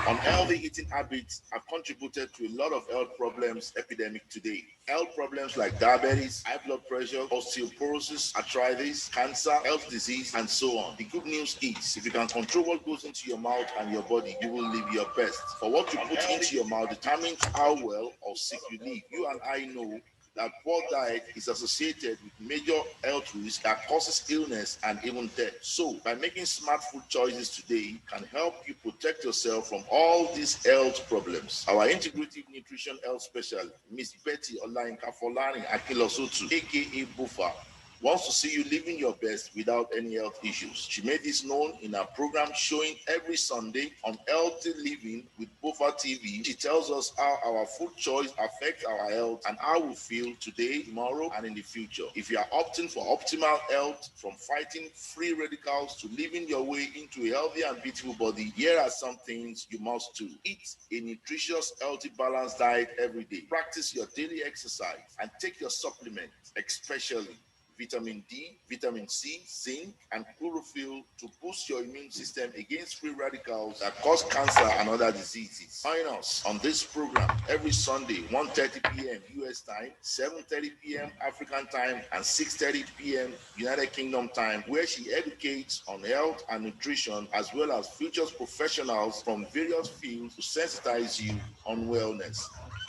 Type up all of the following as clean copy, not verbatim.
Unhealthy eating habits have contributed to a lot of health problems epidemic today. Health problems like diabetes, high blood pressure, osteoporosis, arthritis, cancer, health disease, and so on. The good news is, if you can control what goes into your mouth and your body, you will live your best. For what you put into your mouth determines how well or sick you live. You and I know that poor diet is associated with major health risks that causes illness and even death. So, by making smart food choices today can help you protect yourself from all these health problems. Our integrative nutrition health specialist, Miss Betty Olainka Folani Akilosotu, aka Bufa, wants to see you living your best without any health issues. She made this known in her program showing every Sunday on Healthy Living with Bufa TV. She tells us how our food choice affects our health and how we feel today, tomorrow, and in the future. If you are opting for optimal health, from fighting free radicals to living your way into a healthy and beautiful body, here are some things you must do. Eat a nutritious, healthy, balanced diet every day. Practice your daily exercise and take your supplements, especially vitamin D, vitamin C, zinc, and chlorophyll to boost your immune system against free radicals that cause cancer and other diseases. Join us on this program every Sunday, 1:30 p.m. US time, 7:30 p.m. African time, and 6:30 p.m. United Kingdom time, where she educates on health and nutrition, as well as features professionals from various fields to sensitize you on wellness.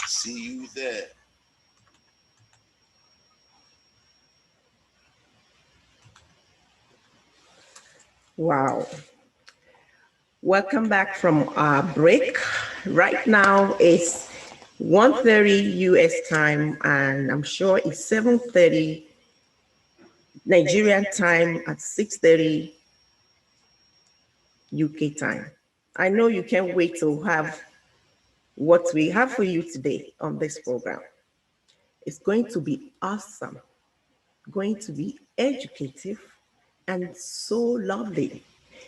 See you there. Wow. Welcome back from our break. Right now it's 1:30 US time, and I'm sure it's 7:30 Nigerian time at 6:30 UK time. I know you can't wait to have what we have for you today on this program. It's going to be awesome, going to be educative, and so lovely.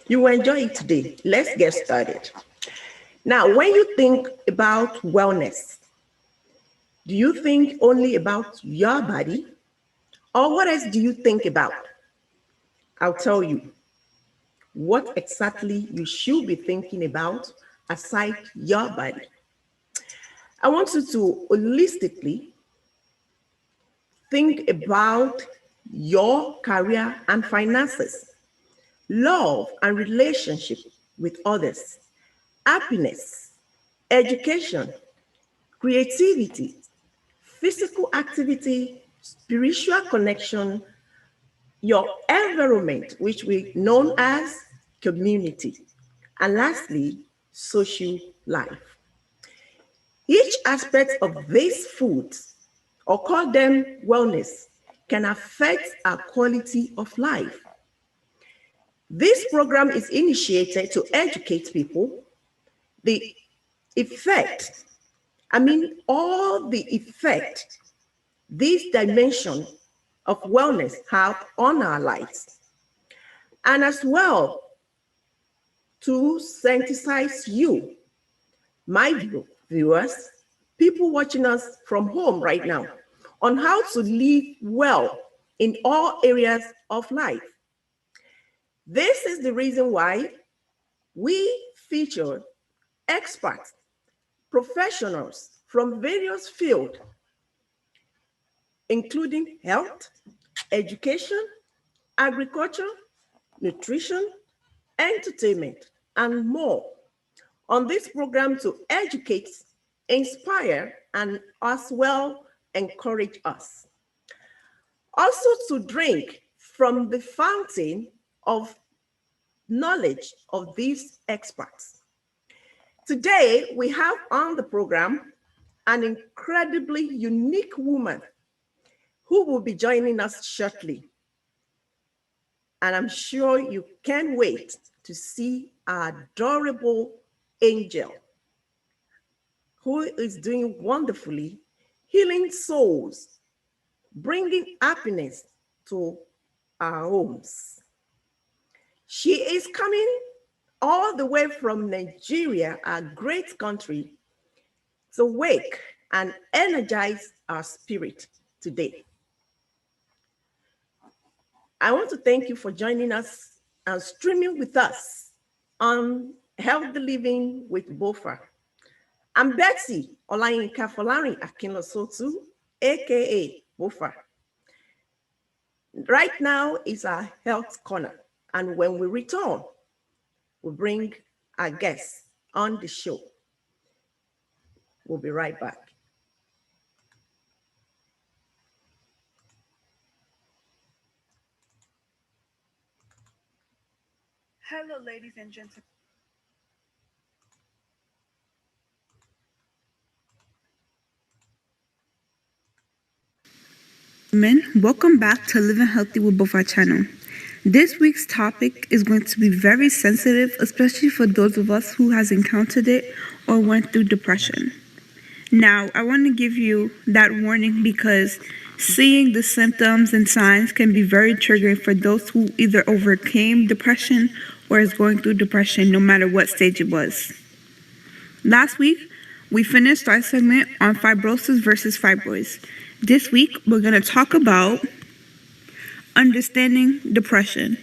You will enjoy it today. Let's get started. Now, when you think about wellness, do you think only about your body? Or what else do you think about? I'll tell you what exactly you should be thinking about aside your body. I want you to holistically think about your career and finances, love and relationship with others, happiness, education, creativity, physical activity, spiritual connection, your environment, which we know as community, and lastly, social life. Each aspect of these foods, or call them wellness, can affect our quality of life. This program is initiated to educate people the effect, all the effect this dimension of wellness have on our lives, and as well to sensitize you, my viewers, people watching us from home right now, on how to live well in all areas of life. This is the reason why we feature experts, professionals from various fields, including health, education, agriculture, nutrition, entertainment, and more, on this program to educate, inspire, and as well encourage us. Also to drink from the fountain of knowledge of these experts. Today, we have on the program an incredibly unique woman who will be joining us shortly. And I'm sure you can't wait to see our adorable angel who is doing wonderfully, healing souls, bringing happiness to our homes. She is coming all the way from Nigeria, our great country, to wake and energize our spirit today. I want to thank you for joining us and streaming with us on Healthy Living with Bofa. I'm Betsy Olayinka Folarin Akinlosotu, aka Bofa. Right now is our health corner, and when we return, we bring our guests on the show. We'll be right back. Hello, ladies and gentlemen. Welcome back to Living Healthy with Both Our channel. This week's topic is going to be very sensitive, especially for those of us who has encountered it or went through depression. Now, I want to give you that warning because seeing the symptoms and signs can be very triggering for those who either overcame depression or is going through depression, no matter what stage it was. Last week, we finished our segment on fibrosis versus fibroids. This week, we're going to talk about understanding depression.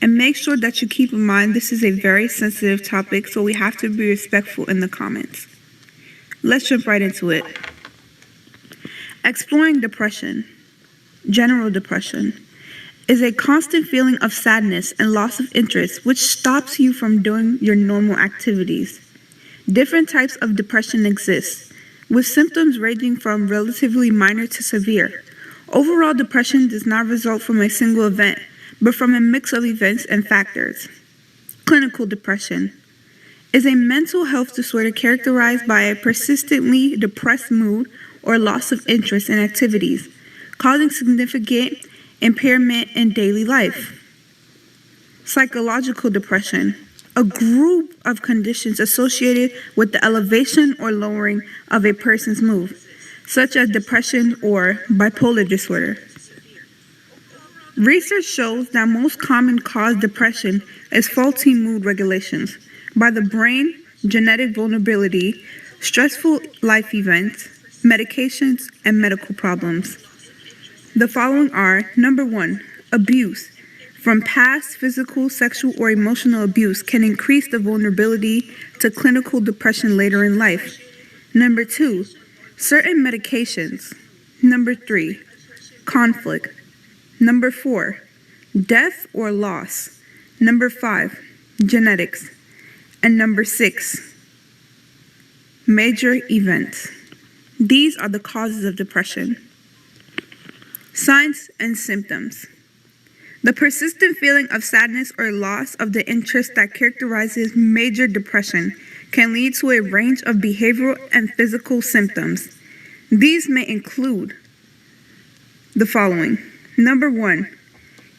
And make sure that you keep in mind this is a very sensitive topic, so we have to be respectful in the comments. Let's jump right into it. Exploring depression, general depression, is a constant feeling of sadness and loss of interest which stops you from doing your normal activities. Different types of depression exist, with symptoms ranging from relatively minor to severe. Overall depression does not result from a single event, but from a mix of events and factors. Clinical depression is a mental health disorder characterized by a persistently depressed mood or loss of interest in activities, causing significant impairment in daily life. Psychological depression, a group of conditions associated with the elevation or lowering of a person's mood, such as depression or bipolar disorder. Research shows that most common cause depression is faulty mood regulations by the brain, genetic vulnerability, stressful life events, medications, and medical problems. The following are: number 1, abuse. From past physical, sexual, or emotional abuse can increase the vulnerability to clinical depression later in life. Number 2, certain medications. Number 3, conflict. Number 4, death or loss. Number 5, genetics. And number 6, major events. These are the causes of depression. Signs and symptoms. The persistent feeling of sadness or loss of the interest that characterizes major depression can lead to a range of behavioral and physical symptoms. These may include the following. Number 1,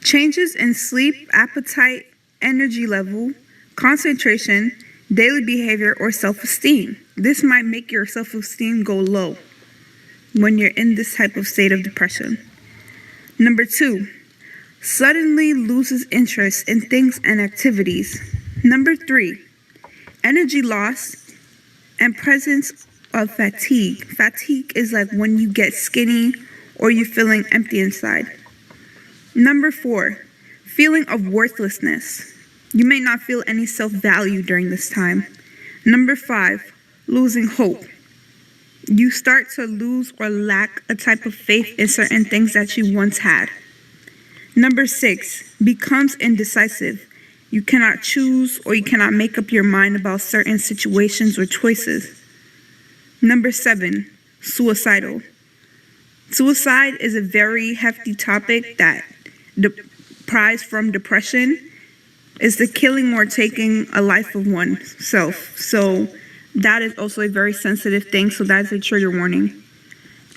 changes in sleep, appetite, energy level, concentration, daily behavior, or self-esteem. This might make your self-esteem go low when you're in this type of state of depression. Number 2, suddenly loses interest in things and activities. Number 3, energy loss and presence of fatigue. Fatigue is like when you get skinny or you're feeling empty inside. Number 4, feeling of worthlessness. You may not feel any self-value during this time. Number 5, losing hope. You start to lose or lack a type of faith in certain things that you once had. Number 6, becomes indecisive. You cannot choose or you cannot make up your mind about certain situations or choices. Number 7, suicidal. Suicide is a very hefty topic that deprives from depression. Is the killing or taking a life of oneself. So that is also a very sensitive thing, so that's a trigger warning.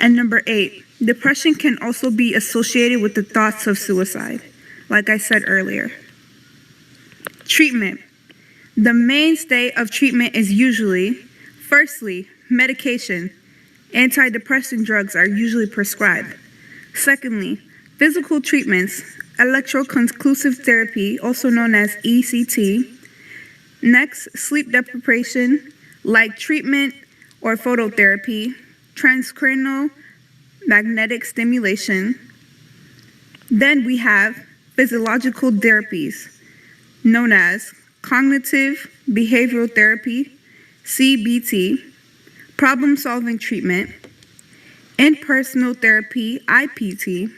And number 8, depression can also be associated with the thoughts of suicide, like I said earlier. Treatment. The mainstay of treatment is usually, firstly, medication. Antidepressant drugs are usually prescribed. Secondly, physical treatments, electroconvulsive therapy, also known as ECT. Next, sleep deprivation, like treatment or phototherapy, transcranial magnetic stimulation. Then we have physiological therapies, known as cognitive behavioral therapy, CBT, problem solving treatment, interpersonal therapy, IPT,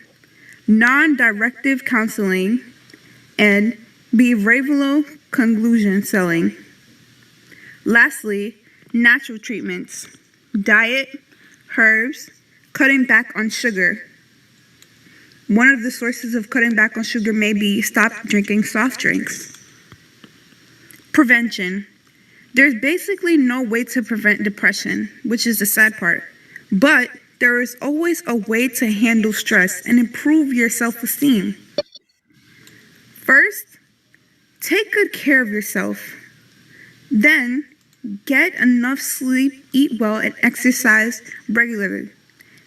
non directive counseling, and behavioral conclusion selling. Lastly, natural treatments, diet, herbs, cutting back on sugar. One of the sources of cutting back on sugar may be stop drinking soft drinks. Prevention. There's basically no way to prevent depression, which is the sad part. But there is always a way to handle stress and improve your self-esteem. First, take good care of yourself. Then, get enough sleep, eat well, and exercise regularly.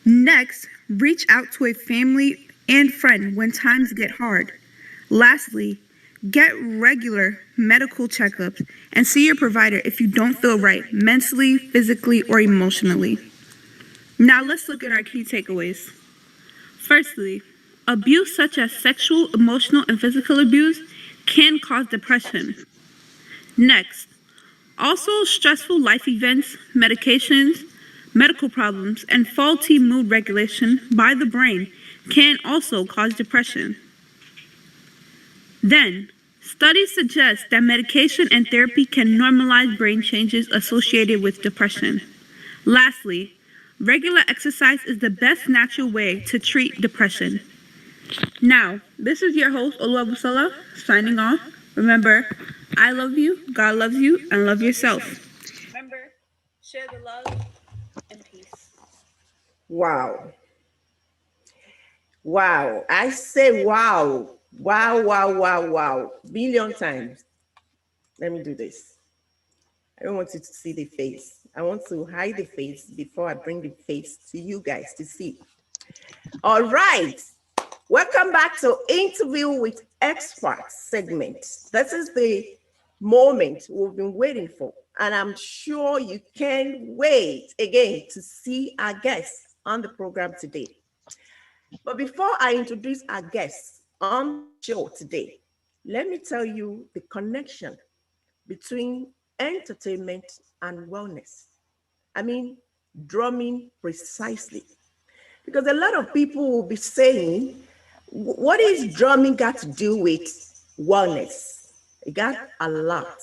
Next, reach out to a family and friend when times get hard. Lastly, get regular medical checkups and see your provider if you don't feel right mentally, physically, or emotionally. Now let's look at our key takeaways. Firstly, abuse such as sexual, emotional, and physical abuse can cause depression. Next, also stressful life events, medications, medical problems, and faulty mood regulation by the brain can also cause depression. Then, studies suggest that medication and therapy can normalize brain changes associated with depression. Lastly, regular exercise is the best natural way to treat depression. Now, this is your host, Olamuyiwa, signing off. Remember, I love you, God loves you, and love yourself. Remember, share the love and peace. Wow. Wow. I say wow. Wow, wow, wow, wow. Billion times. Let me do this. I don't want you to see the face. I want to hide the face before I bring the face to you guys to see. All right. Welcome back to Interview with Experts segment. This is the moment we've been waiting for. And I'm sure you can't wait again to see our guests on the program today. But before I introduce our guests on the show today, let me tell you the connection between entertainment and wellness. I mean, drumming precisely. Because a lot of people will be saying, what is drumming got to do with wellness? It got a lot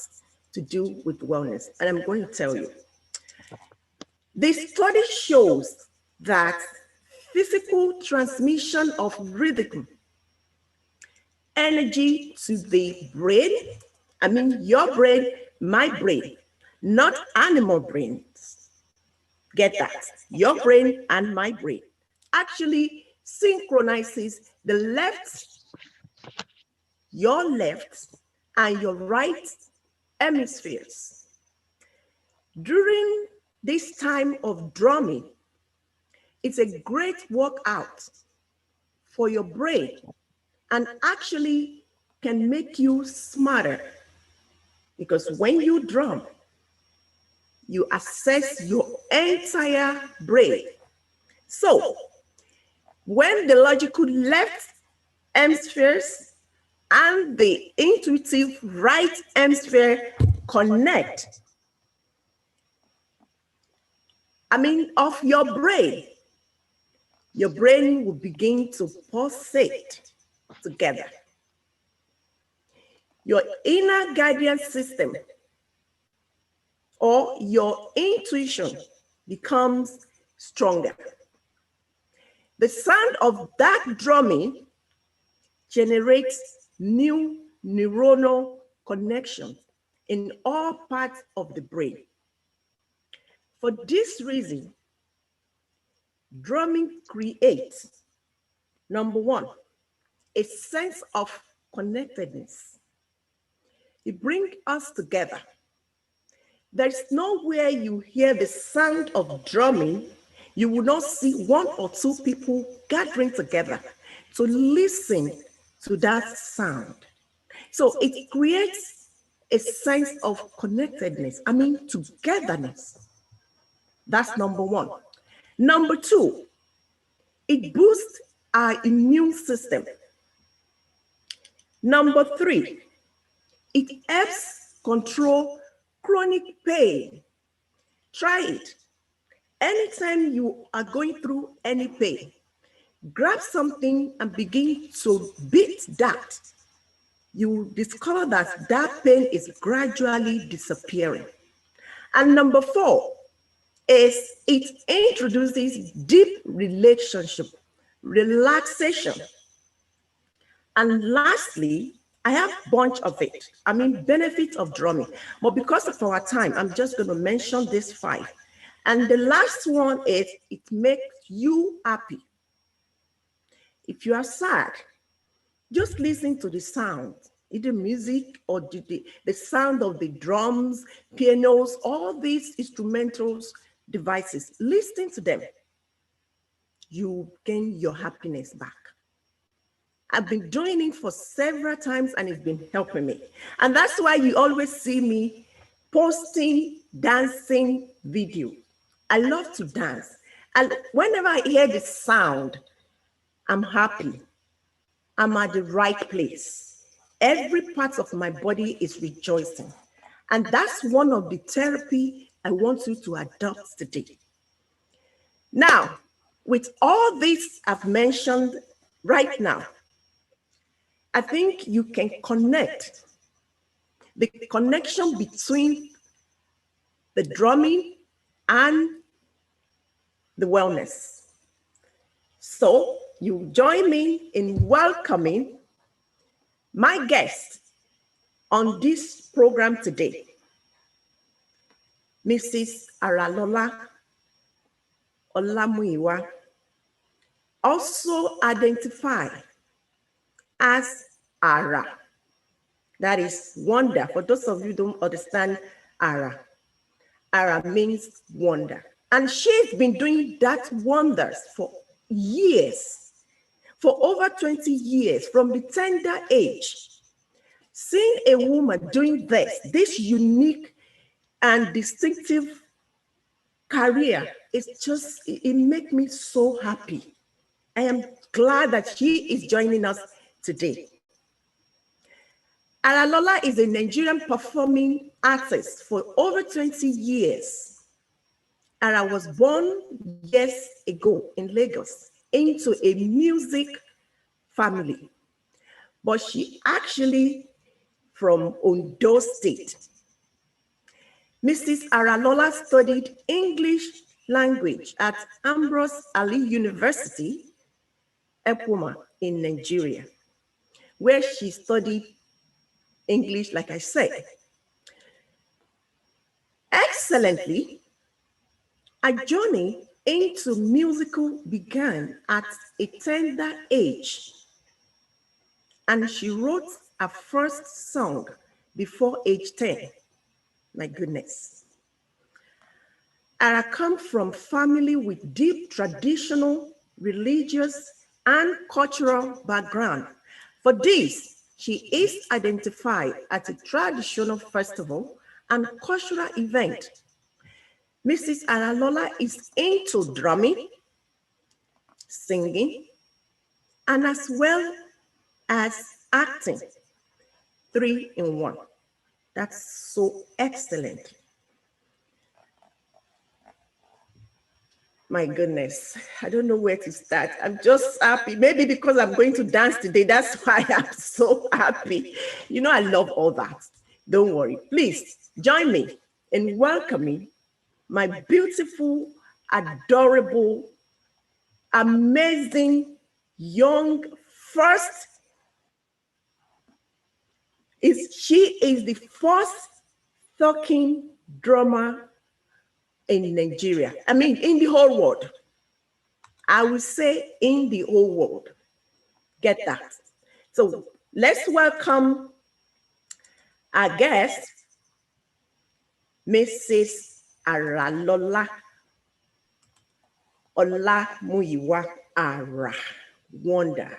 to do with wellness. And I'm going to tell you. The study shows that physical transmission of rhythm, energy to the brain, I mean, your brain, my brain, not animal brains. Get that? Your brain and my brain actually synchronizes the your left and your right hemispheres. During this time of drumming, it's a great workout for your brain and actually can make you smarter, because when you drum, you access your entire brain. So when the logical left hemispheres and the intuitive right hemisphere connect, of your brain will begin to pulsate together. Your inner guidance system or your intuition becomes stronger. The sound of that drumming generates new neuronal connections in all parts of the brain. For this reason, drumming creates, number one, a sense of connectedness. It brings us together. There's nowhere you hear the sound of drumming, you will not see one or two people gathering together to listen to that sound. So it creates a sense of connectedness, togetherness. That's number one. Number two, it boosts our immune system. Number three, it helps control chronic pain. Try it. Anytime you are going through any pain, grab something and begin to beat that. You will discover that that pain is gradually disappearing. And number 4 is it introduces deep relationship, relaxation. And lastly, I have a bunch of it. I mean, benefits of drumming. But because of our time, I'm just going to mention these 5. And the last one is it makes you happy. If you are sad, just listen to the sound, either music or the sound of the drums, pianos, all these instrumentals devices. Listen to them. You gain your happiness back. I've been doing it for several times and it's been helping me. And that's why you always see me posting dancing video. I love to dance. And whenever I hear the sound, I'm happy. I'm at the right place. Every part of my body is rejoicing. And that's one of the therapy I want you to adopt today. Now, with all this I've mentioned right now, I think you can connect the connection between the drumming and the wellness. So you join me in welcoming my guest on this program today, Mrs. Aralola Olamuyiwa, also identified as Ara. That is wonder. For those of you who don't understand Ara, Ara means wonder. And she's been doing that wonders for years, for over 20 years, from the tender age. Seeing a woman doing this unique and distinctive career, it makes me so happy. I am glad that she is joining us today. Aralola is a Nigerian performing artist for over 20 years. Ara was born years ago in Lagos into a music family, but she actually from Ondo State. Mrs. Aralola studied English language at Ambrose Ali University, Epoma in Nigeria, where she studied English, like I said. Excellently, a journey into musical began at a tender age, and she wrote her first song before age 10. My goodness. Ara comes from family with deep traditional, religious, and cultural background. For this, she is identified at a traditional festival and cultural event. Mrs. Aralola is into drumming, singing, and as well as acting. 3 in 1. That's so excellent. My goodness, I don't know where to start. I'm just happy. Maybe because I'm going to dance today, that's why I'm so happy. You know, I love all that. Don't worry. Please join me in welcoming my beautiful, adorable, amazing, young first. She is the first talking drummer in Nigeria. I mean, in the whole world. I will say in the whole world. Get that. So let's welcome our guest, Mrs. Aralola Olamuyiwa Ara. Wonder.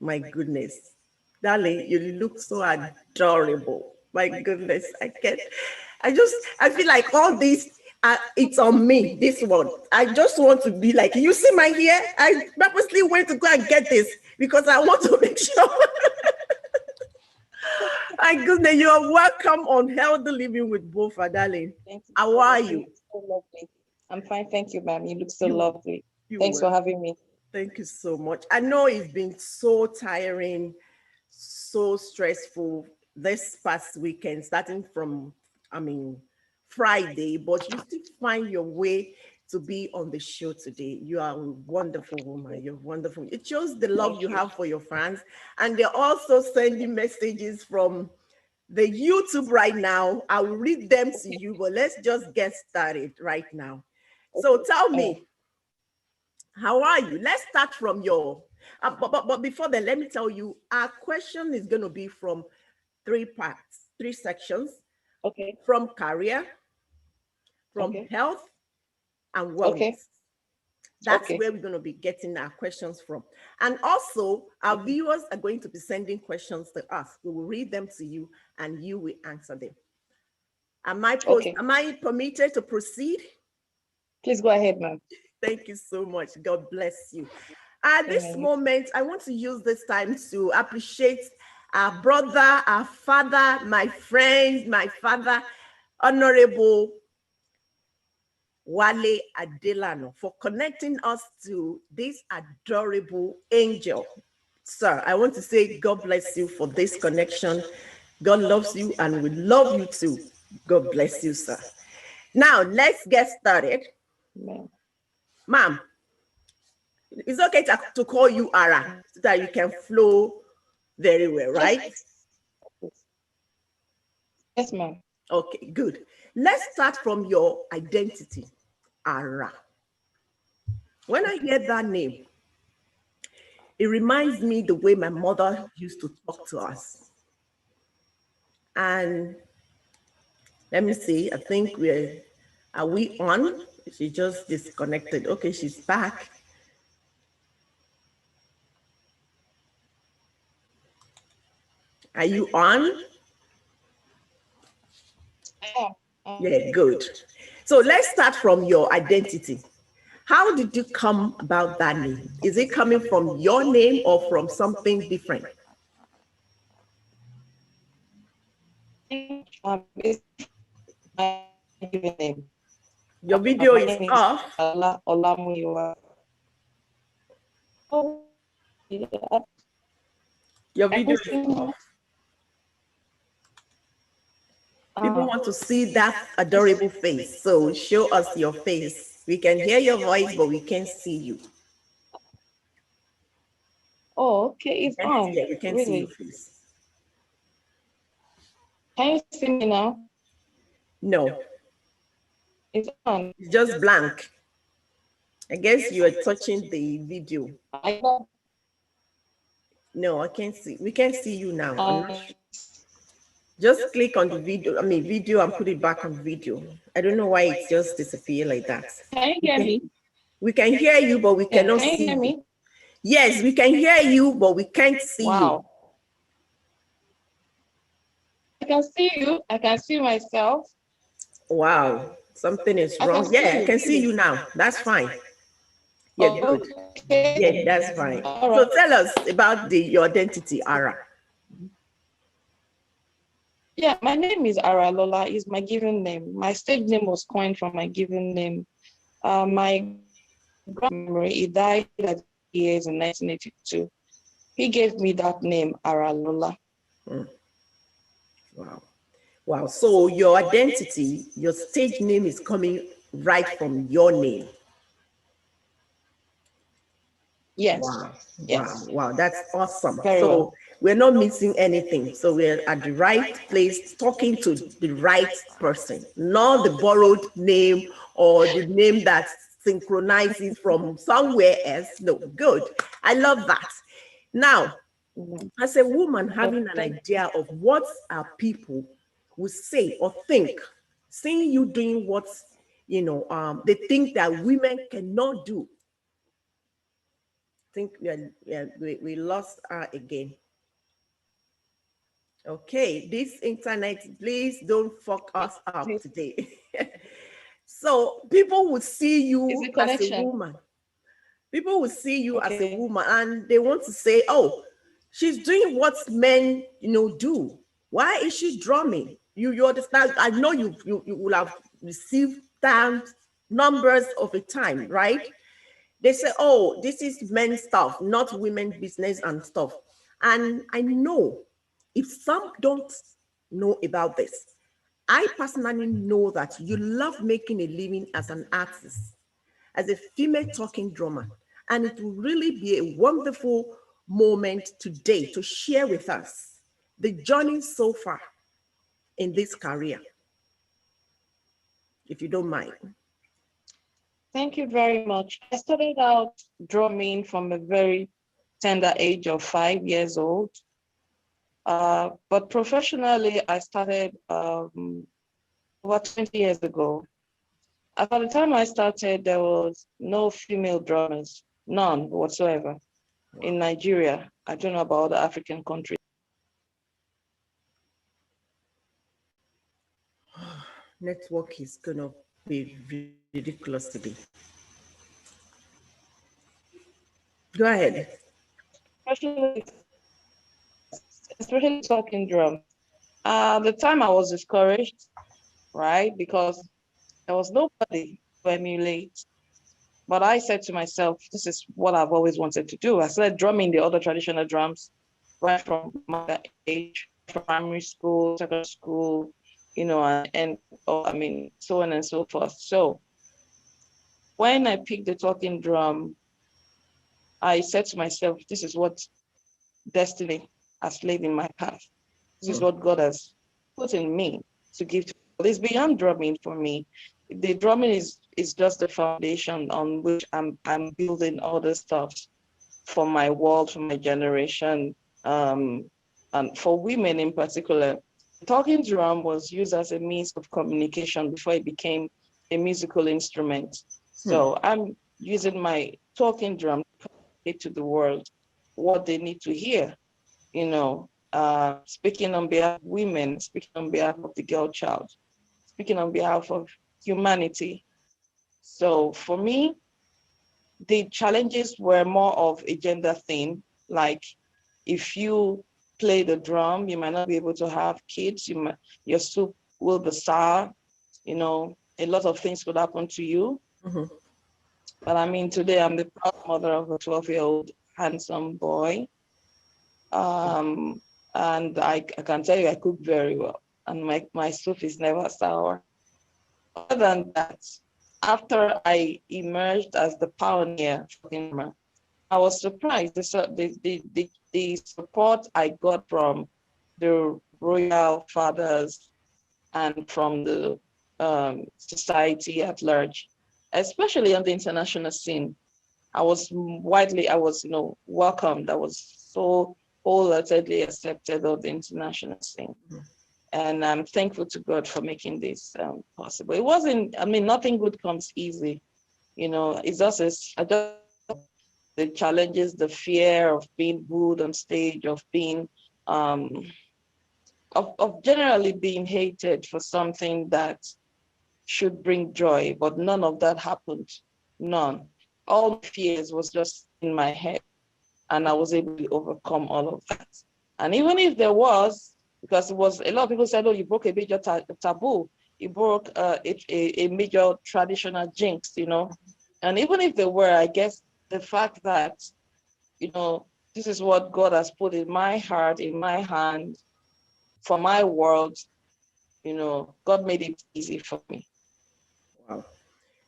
My goodness. Darling, you look so adorable. My goodness. I feel like all this, it's on me, this one. I just want to be like, you see my hair? I purposely went to go and get this because I want to make sure. My my goodness, you are welcome on Healthy Living with Bofa, darling. Thank you. How are you? So lovely. I'm fine, thank you, ma'am. You look so You- lovely. You Thanks were. for having me. Thank you so much. I know it's been so tiring, so stressful this past weekend, starting from, Friday, but you still find your way to be on the show today. You are a wonderful woman. You're wonderful. It shows the love Thank you you. have for your fans. And they're also sending messages from the YouTube right now. I will read them to you, but let's just get started right now. So tell me, how are you? Let's start from your, but before then, let me tell you, our question is going to be from three parts, three sections, Okay. from career, from Okay. health, and wellness. Okay. That's Okay. where we're going to be getting our questions from. And also, our Okay. viewers are going to be sending questions to us. We will read them to you, and you will answer them. Okay. Am I permitted to proceed? Please go ahead, ma'am. Thank you so much. God bless you. At this Amen. moment, I want to use this time to appreciate our brother, our father, my friend, my father, Honorable Wale Adelano, for connecting us to this adorable angel. Sir, I want to say God bless you for this connection. God loves you and we love you too. God bless you, sir. Now, let's get started. Amen. Ma'am, it's okay to call you Ara so that you can flow very well, right? Yes, ma'am. Okay, good. Let's start from your identity, Ara. When I hear that name, it reminds me the way my mother used to talk to us. And let me see, I think are we on? She just disconnected. Okay, she's back. Are you on? Yeah, good. So let's start from your identity. How did you come about that name? Is it coming from your name or from something different? It's my given name. Your video My is name is off. Aralola Olamuyiwa. Oh, yeah. Your I video can is see you. off. People want to see that adorable face. So show us your face. We can hear your voice, but we can't see you. Oh, okay. It's on. Yeah, we can see your Really? face. Can you see me now? No, It's on. it's just blank. I guess you are touching the video. I know. No, I can't see. We can't see you now. I'm not sure. Um, Just click on the video and put it back on video. I don't know why it's just disappear like that. Can you hear me? We can hear you, but we Yeah, cannot can you see hear you. me? Yes, we can hear you, but we can't see you. Wow. I can see you. I can see myself. Wow, something is I wrong. can Yeah, see I you. can see you now. That's fine. Yeah, good. Okay. Yeah, that's fine. All So right. tell us about your identity, Ara. Yeah, my name is Aralola. Is my given name. My stage name was coined from my given name. My grandmother, he died at years in 1982. He gave me that name, Aralola. Wow. Wow. So your identity, your stage name is coming right from your name. Yes. Wow. Yes. Wow. Wow. That's awesome. Very So well. we're not missing anything. So we're at the right place, talking to the right person, not the borrowed name or the name that synchronizes from somewhere else. No, good. I love that. Now, as a woman having an idea of what our people will say or think, seeing you doing what they think that women cannot do. I think we lost her again. Okay, this internet, please don't fuck us up today. So people would see you Is the as a connection? woman. People will see you as a Okay. woman and they want to say, oh, she's doing what men, do. Why is she drumming? You understand? I know you will have received numbers of a time, right? They say, oh, this is men's stuff, not women's business and stuff. And I know if some don't know about this, I personally know that you love making a living as an artist, as a female talking drummer. And it will really be a wonderful moment today to share with us the journey so far in this career, if you don't mind. Thank you very much. I started out drumming from a very tender age of 5 years old. But professionally, I started over 20 years ago. At the time I started, there was no female drummers, none whatsoever in Nigeria. I don't know about other African countries. Network is gonna be ridiculous today. Go ahead. Especially, especially talking drum. The time I was discouraged, right? Because there was nobody to emulate. But I said to myself, this is what I've always wanted to do. I started drumming the other traditional drums right from my age, primary school, secondary school, and I mean, so on and so forth. So when I picked the talking drum, I said to myself, this is what destiny has laid in my path. This is what God has put in me to give to people. It's beyond drumming for me. The drumming is just the foundation on which I'm building all the stuff for my world, for my generation, and for women in particular. The talking drum was used as a means of communication before it became a musical instrument. So I'm using my talking drum to communicate to the world what they need to hear, speaking on behalf of women, speaking on behalf of the girl child, speaking on behalf of humanity. So for me, the challenges were more of a gender thing. Like if you play the drum, you might not be able to have kids. Your soup will be sour. A lot of things could happen to you. Mm-hmm. But I mean, today I'm the proud mother of a 12-year-old handsome boy. And I can tell you I cook very well. And my soup is never sour. Other than that, after I emerged as the pioneer, I was surprised the support I got from the royal fathers and from the society at large, especially on the international scene. I was welcomed. I was so wholeheartedly accepted on the international scene. And I'm thankful to God for making this possible. It wasn't, I mean, nothing good comes easy. It's just the challenges, the fear of being booed on stage, of being, of generally being hated for something that should bring joy, but none of that happened. None. All my fears was just in my head, and I was able to overcome all of that. And even if there was, because it was a lot of people said, "Oh, you broke a major taboo, you broke a major traditional jinx," And even if there were, I guess the fact that this is what God has put in my heart, in my hand, for my world. God made it easy for me. Wow.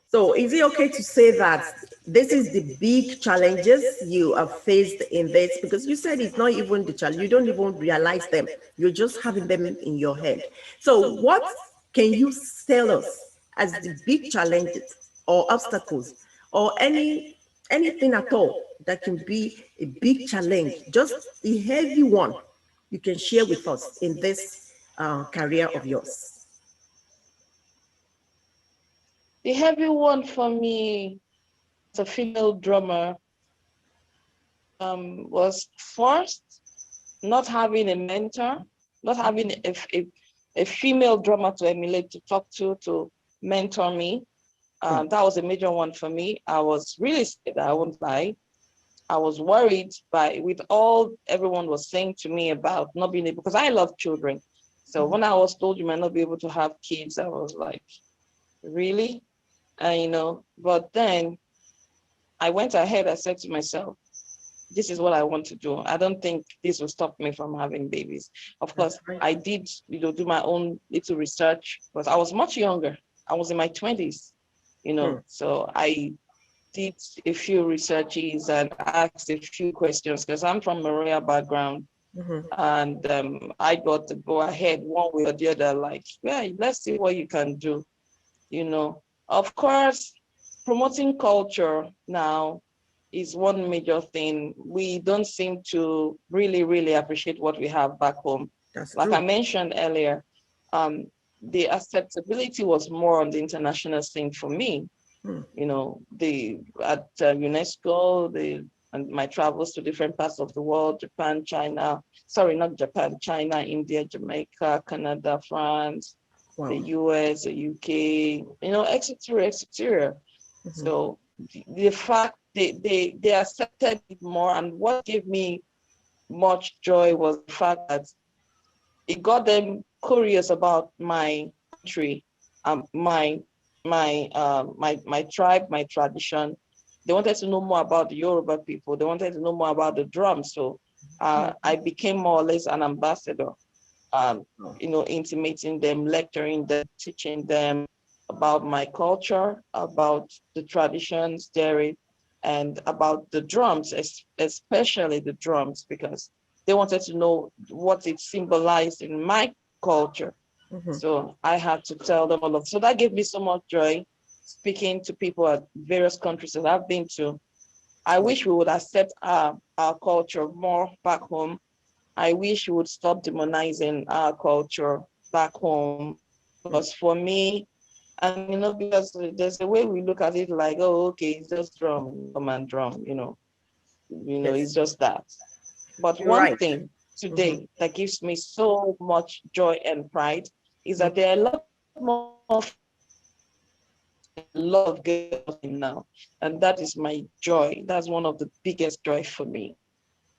So is it okay to say that this is the big challenges you have faced in this? Because you said it's not even the challenge, you don't even realize them. You're just having them in your head. So what can you tell us as the big challenges or obstacles or anything at all that can be a big challenge, just a heavy one you can share with us in this career of yours? The heavy one for me as a female drummer was first not having a mentor, not having a female drummer to emulate, to talk to mentor me. That was a major one for me. I was really scared, I won't lie. I was worried with all everyone was saying to me about not being able, because I love children. So when I was told you might not be able to have kids, I was like, really? But then I went ahead, I said to myself, this is what I want to do. I don't think this will stop me from having babies. Of That's course, right. I did, do my own little research, but I was much younger. I was in my 20s, Hmm. so I did a few researches and asked a few questions because I'm from a royal background. Mhm. And I got to go ahead one way or the other, like, yeah, let's see what you can do. Of course, promoting culture now is one major thing. We don't seem to really, really appreciate what we have back home. That's Like I true. mentioned earlier, um, the acceptability was more on the international scene for me. Hmm. The at UNESCO, and my travels to different parts of the world, Japan, China, sorry, not Japan, China, India, Jamaica, Canada, France, the Wow. US, the UK, et cetera, et cetera. Mhm. So the fact they accepted it more, and what gave me much joy was the fact that it got them curious about my country, my tribe, my tradition. They wanted to know more about the Yoruba people. They wanted to know more about the drums. So I became more or less an ambassador, Oh. intimating them, lecturing them, teaching them about my culture, about the traditions there, and about the drums, especially the drums, because they wanted to know what it symbolized in my culture. Mhm. So I had to tell them all of. So that gave me so much joy speaking to people at various countries that I've been to. I wish we would accept our culture more back home. I wish we would stop demonizing our culture back home. Hmm. Because for me, and because there's a way we look at it like, oh, okay, it's just drum and drum, Yes, it's just that. But you're one right. thing Mhm. today that gives me so much joy and pride is Mhm. that there are a lot more a lot of girls dancing now. And that is my joy. That's one of the biggest joy for me.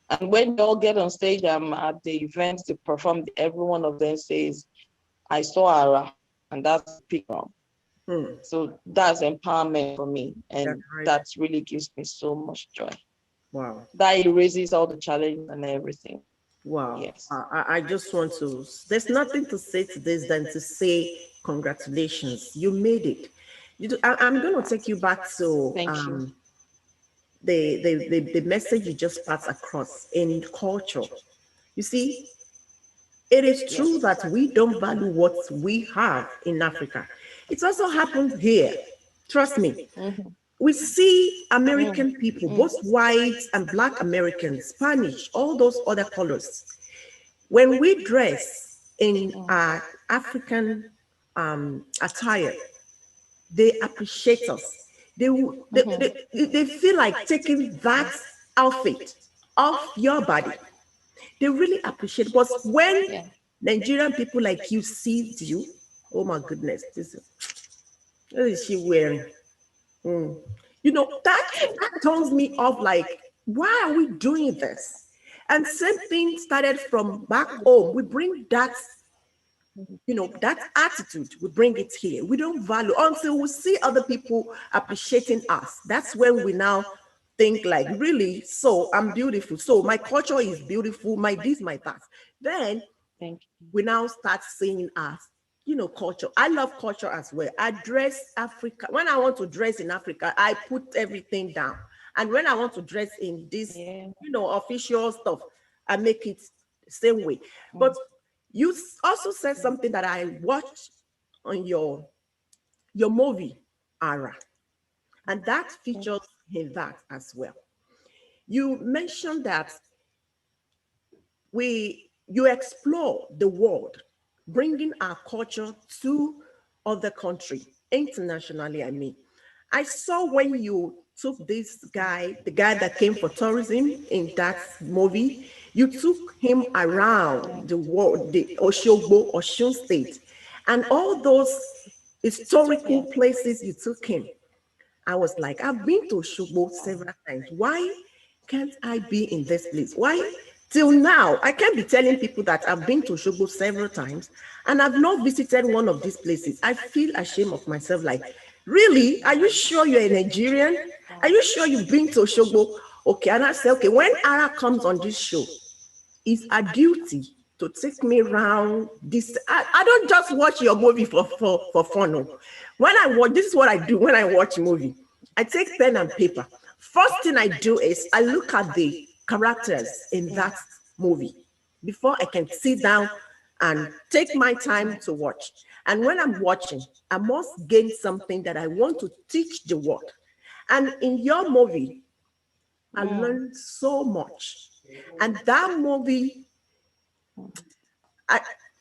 And when they all get on stage, I'm at the events to perform, every one of them says, I saw Ara, and that's a big drum. Hmm. So that's empowerment for me. That's And right. that really gives me so much joy. Wow. That erases all the challenges and everything. Wow. Yes. I just want to, there's nothing to say to this than to say congratulations. You made it. I'm going to take you back to Thank you. the message you just passed across in culture. You see, it is true Yes. that we don't value what we have in Africa. It also happens here. Trust me. Mm-hmm. We see Mm, American people, mm, both white and black Americans, Spanish, all those other colors. When we dress in mm. our African attire, they appreciate us. They, Mm-hmm. they feel like taking that outfit off your body. They really appreciate. But when Yeah. Nigerian people like you see you, oh my goodness, what is she wearing? Mm. That turns me off. Like, why are we doing this? And same thing started from back home. We bring that attitude, we bring it here. We don't value until we see other people appreciating us. That's when we now think like, really, so I'm beautiful, so my culture is beautiful, my this, my that. Then Thank you. we now start seeing us, culture. I love culture as well. I dress Africa. When I want to dress in Africa, I put everything down. And when I want to dress in this, Yeah. official stuff, I make it the same way. But Mm, you also said something that I watched on your movie, Ara, and that mm, features in that as well. You mentioned that you explore the world, bringing our culture to other country internationally. I mean, I saw when you took this guy, the guy that came for tourism in that movie, you took him yeah. around the world, the Oshogbo, Oshun State, and all those historical Yeah. places you took him. I was like, I've been to Oshogbo several times. Why can't I be in this place? Why Till now, I can't be telling people that I've been to Osogbo several times and I've not visited one of these places. I feel ashamed of myself. Like, really? Are you sure you're a Nigerian? Are you sure you've been to Osogbo? Okay, and I say, okay, when Ara comes on this show, it's a duty to take me around this. I don't just watch your movie for fun. No. When I watch, this is what I do when I watch a movie. I take pen and paper. First thing I do is I look at the characters in that movie before I can sit down and take my time to watch. And when I'm watching, I must gain something that I want to teach the world. And in your movie, I learned so much. And that movie,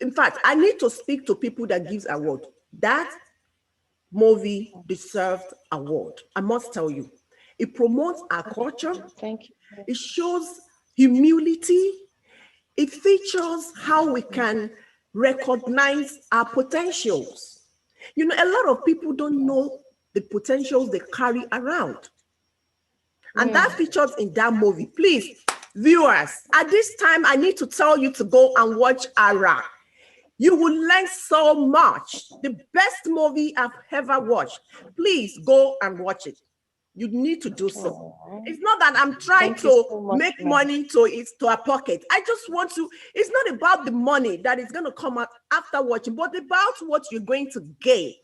in fact, I need to speak to people that gives award. That movie deserved award. I must tell you. It promotes our culture. Thank you. It shows humility. It features how we can recognize our potentials. You know, a lot of people don't know the potentials they carry around. And that features in that movie. Please, viewers, at this time, I need to tell you to go and watch Ara. You will learn so much. The best movie I've ever watched. Please go and watch it. You need to do so. It's not that I'm trying to make money to a pocket. I just want to, it's not about the money that is going to come out after watching, but about what you're going to gain.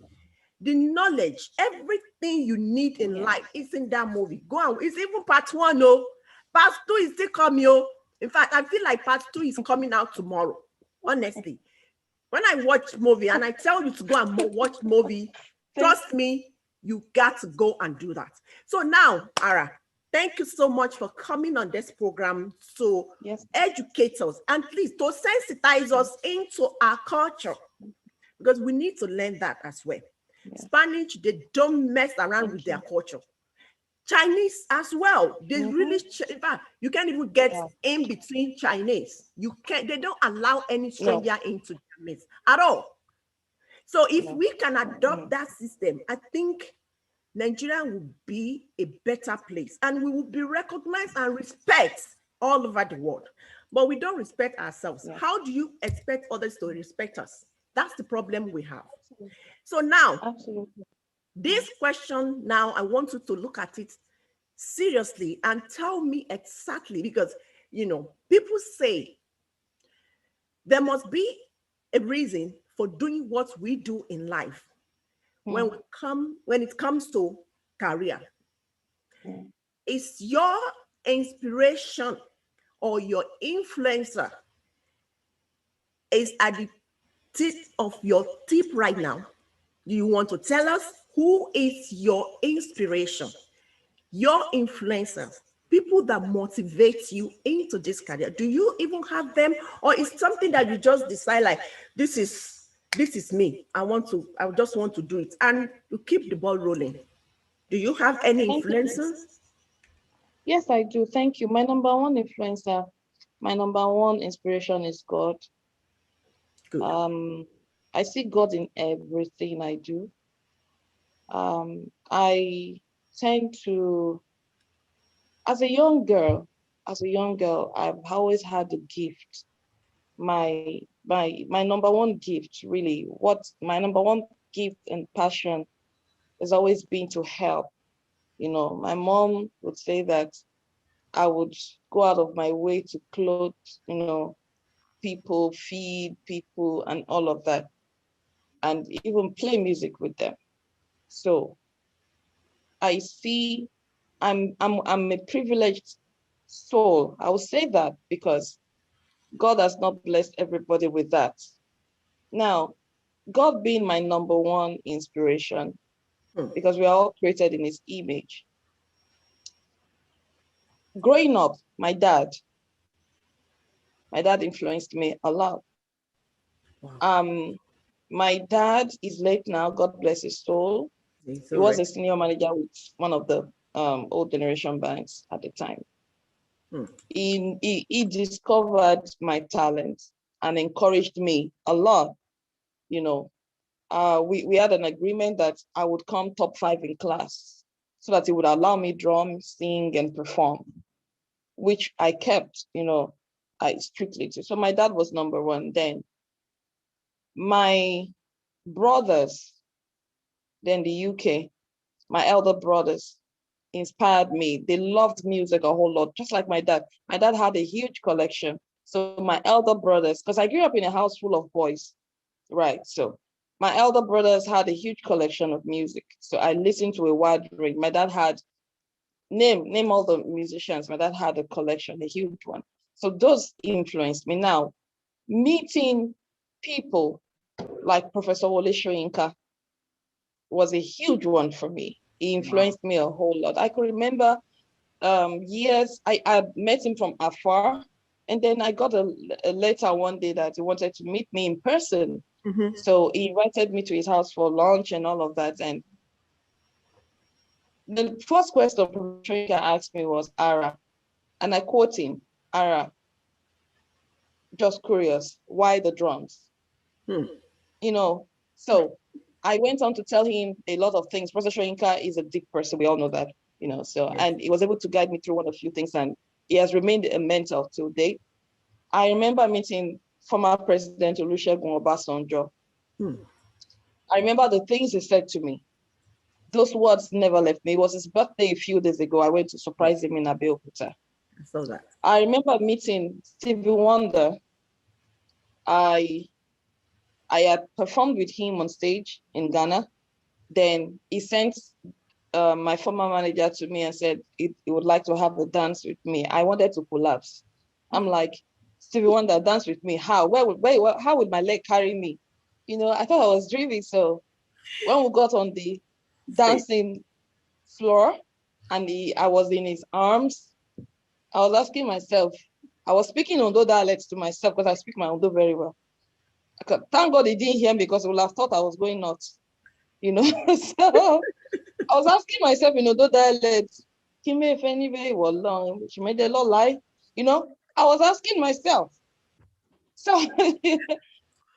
The knowledge, everything you need in life is in that movie. Go on. It's even part 1, no. Part 2 is still coming, yo. In fact, I feel like part 2 is coming out tomorrow. Honestly. When I watch movie and I tell you to go and watch movie, trust me, you got to go and do that. So now, Ara, thank you so much for coming on this program to educate us and please to sensitize us into our culture because we need to learn that as well. Spanish, they don't mess around with their culture. Chinese as well. They really, in fact, you can't even get in between Chinese. You can't, they don't allow any stranger into their midst at all. So if we can adopt that system, I think Nigeria will be a better place and we will be recognized and respect all over the world. But we don't respect ourselves. How do you expect others to respect us? That's the problem we have. So now, this question now, I want you to look at it seriously and tell me exactly, because, you know, people say there must be a reason for doing what we do in life when it comes to career. Is your inspiration or your influencer is at the tip of your tip right now? Do you want to tell us who is your inspiration, your influencers, people that motivate you into this career? Do you even have them, or is something that you just decide like this is me? I just want to do it, and you keep the ball rolling. Do you have any influencers? Yes, I do. Thank you. My number one influencer, my number one inspiration is God. Good. I see God in everything I do. I tend to, as a young girl, I've always had a gift. My number one gift, really, what my number one gift and passion has always been to help. You know, my mom would say that I would go out of my way to clothe, you know, people, feed people, and all of that, and even play music with them. So I see I'm a privileged soul. I will say that because God has not blessed everybody with that. Now, God being my number one inspiration, because we are all created in his image. Growing up, my dad influenced me a lot. Wow. My dad is late now, God bless his soul. He was a senior manager with one of the old generation banks at the time. He discovered my talent and encouraged me a lot. You know, we had an agreement that I would come top 5 in class so that he would allow me drum, sing, and perform, which I kept, you know. I strictly do. So my dad was number one. Then my brothers, then the UK, my elder brothers inspired me. They loved music a whole lot, just like my dad. My dad had a huge collection. So my elder brothers, because I grew up in a house full of boys, right? So my elder brothers had a huge collection of music. So I listened to a wide range. My dad had name all the musicians. My dad had a collection, a huge one. So those influenced me. Now, meeting people like Professor Wole Soyinka was a huge one for me. He influenced me a whole lot. I could remember years, I met him from afar, and then I got a letter one day that he wanted to meet me in person. Mm-hmm. So he invited me to his house for lunch and all of that. And the first question Professor Soyinka asked me was, Ara, and I quote him, Ara, just curious, why the drums? Hmm. You know, so I went on to tell him a lot of things. Professor Soyinka is a deep person. We all know that, so, Yes. and he was able to guide me through one of a few things, and he has remained a mentor till date. I remember meeting former President Olusegun Obasanjo. Hmm. I remember the things he said to me. Those words never left me. It was his birthday a few days ago. I went to surprise him in Abeokuta. I saw that. I remember meeting Stevie Wonder. I had performed with him on stage in Ghana. Then he sent my former manager to me and said he would like to have a dance with me. I wanted to collapse. I'm like, Stevie Wonder, dance with me. How? How would my leg carry me? I thought I was dreaming. So when we got on the dancing floor and I was in his arms, I was asking myself, I was speaking Ondo dialects to myself because I speak my Ondo very well. Thank God he didn't hear me because he would have thought I was going nuts. So I was asking myself, Ondo dialect, Kime if anyway was long, she made a lot lie. I was asking myself. So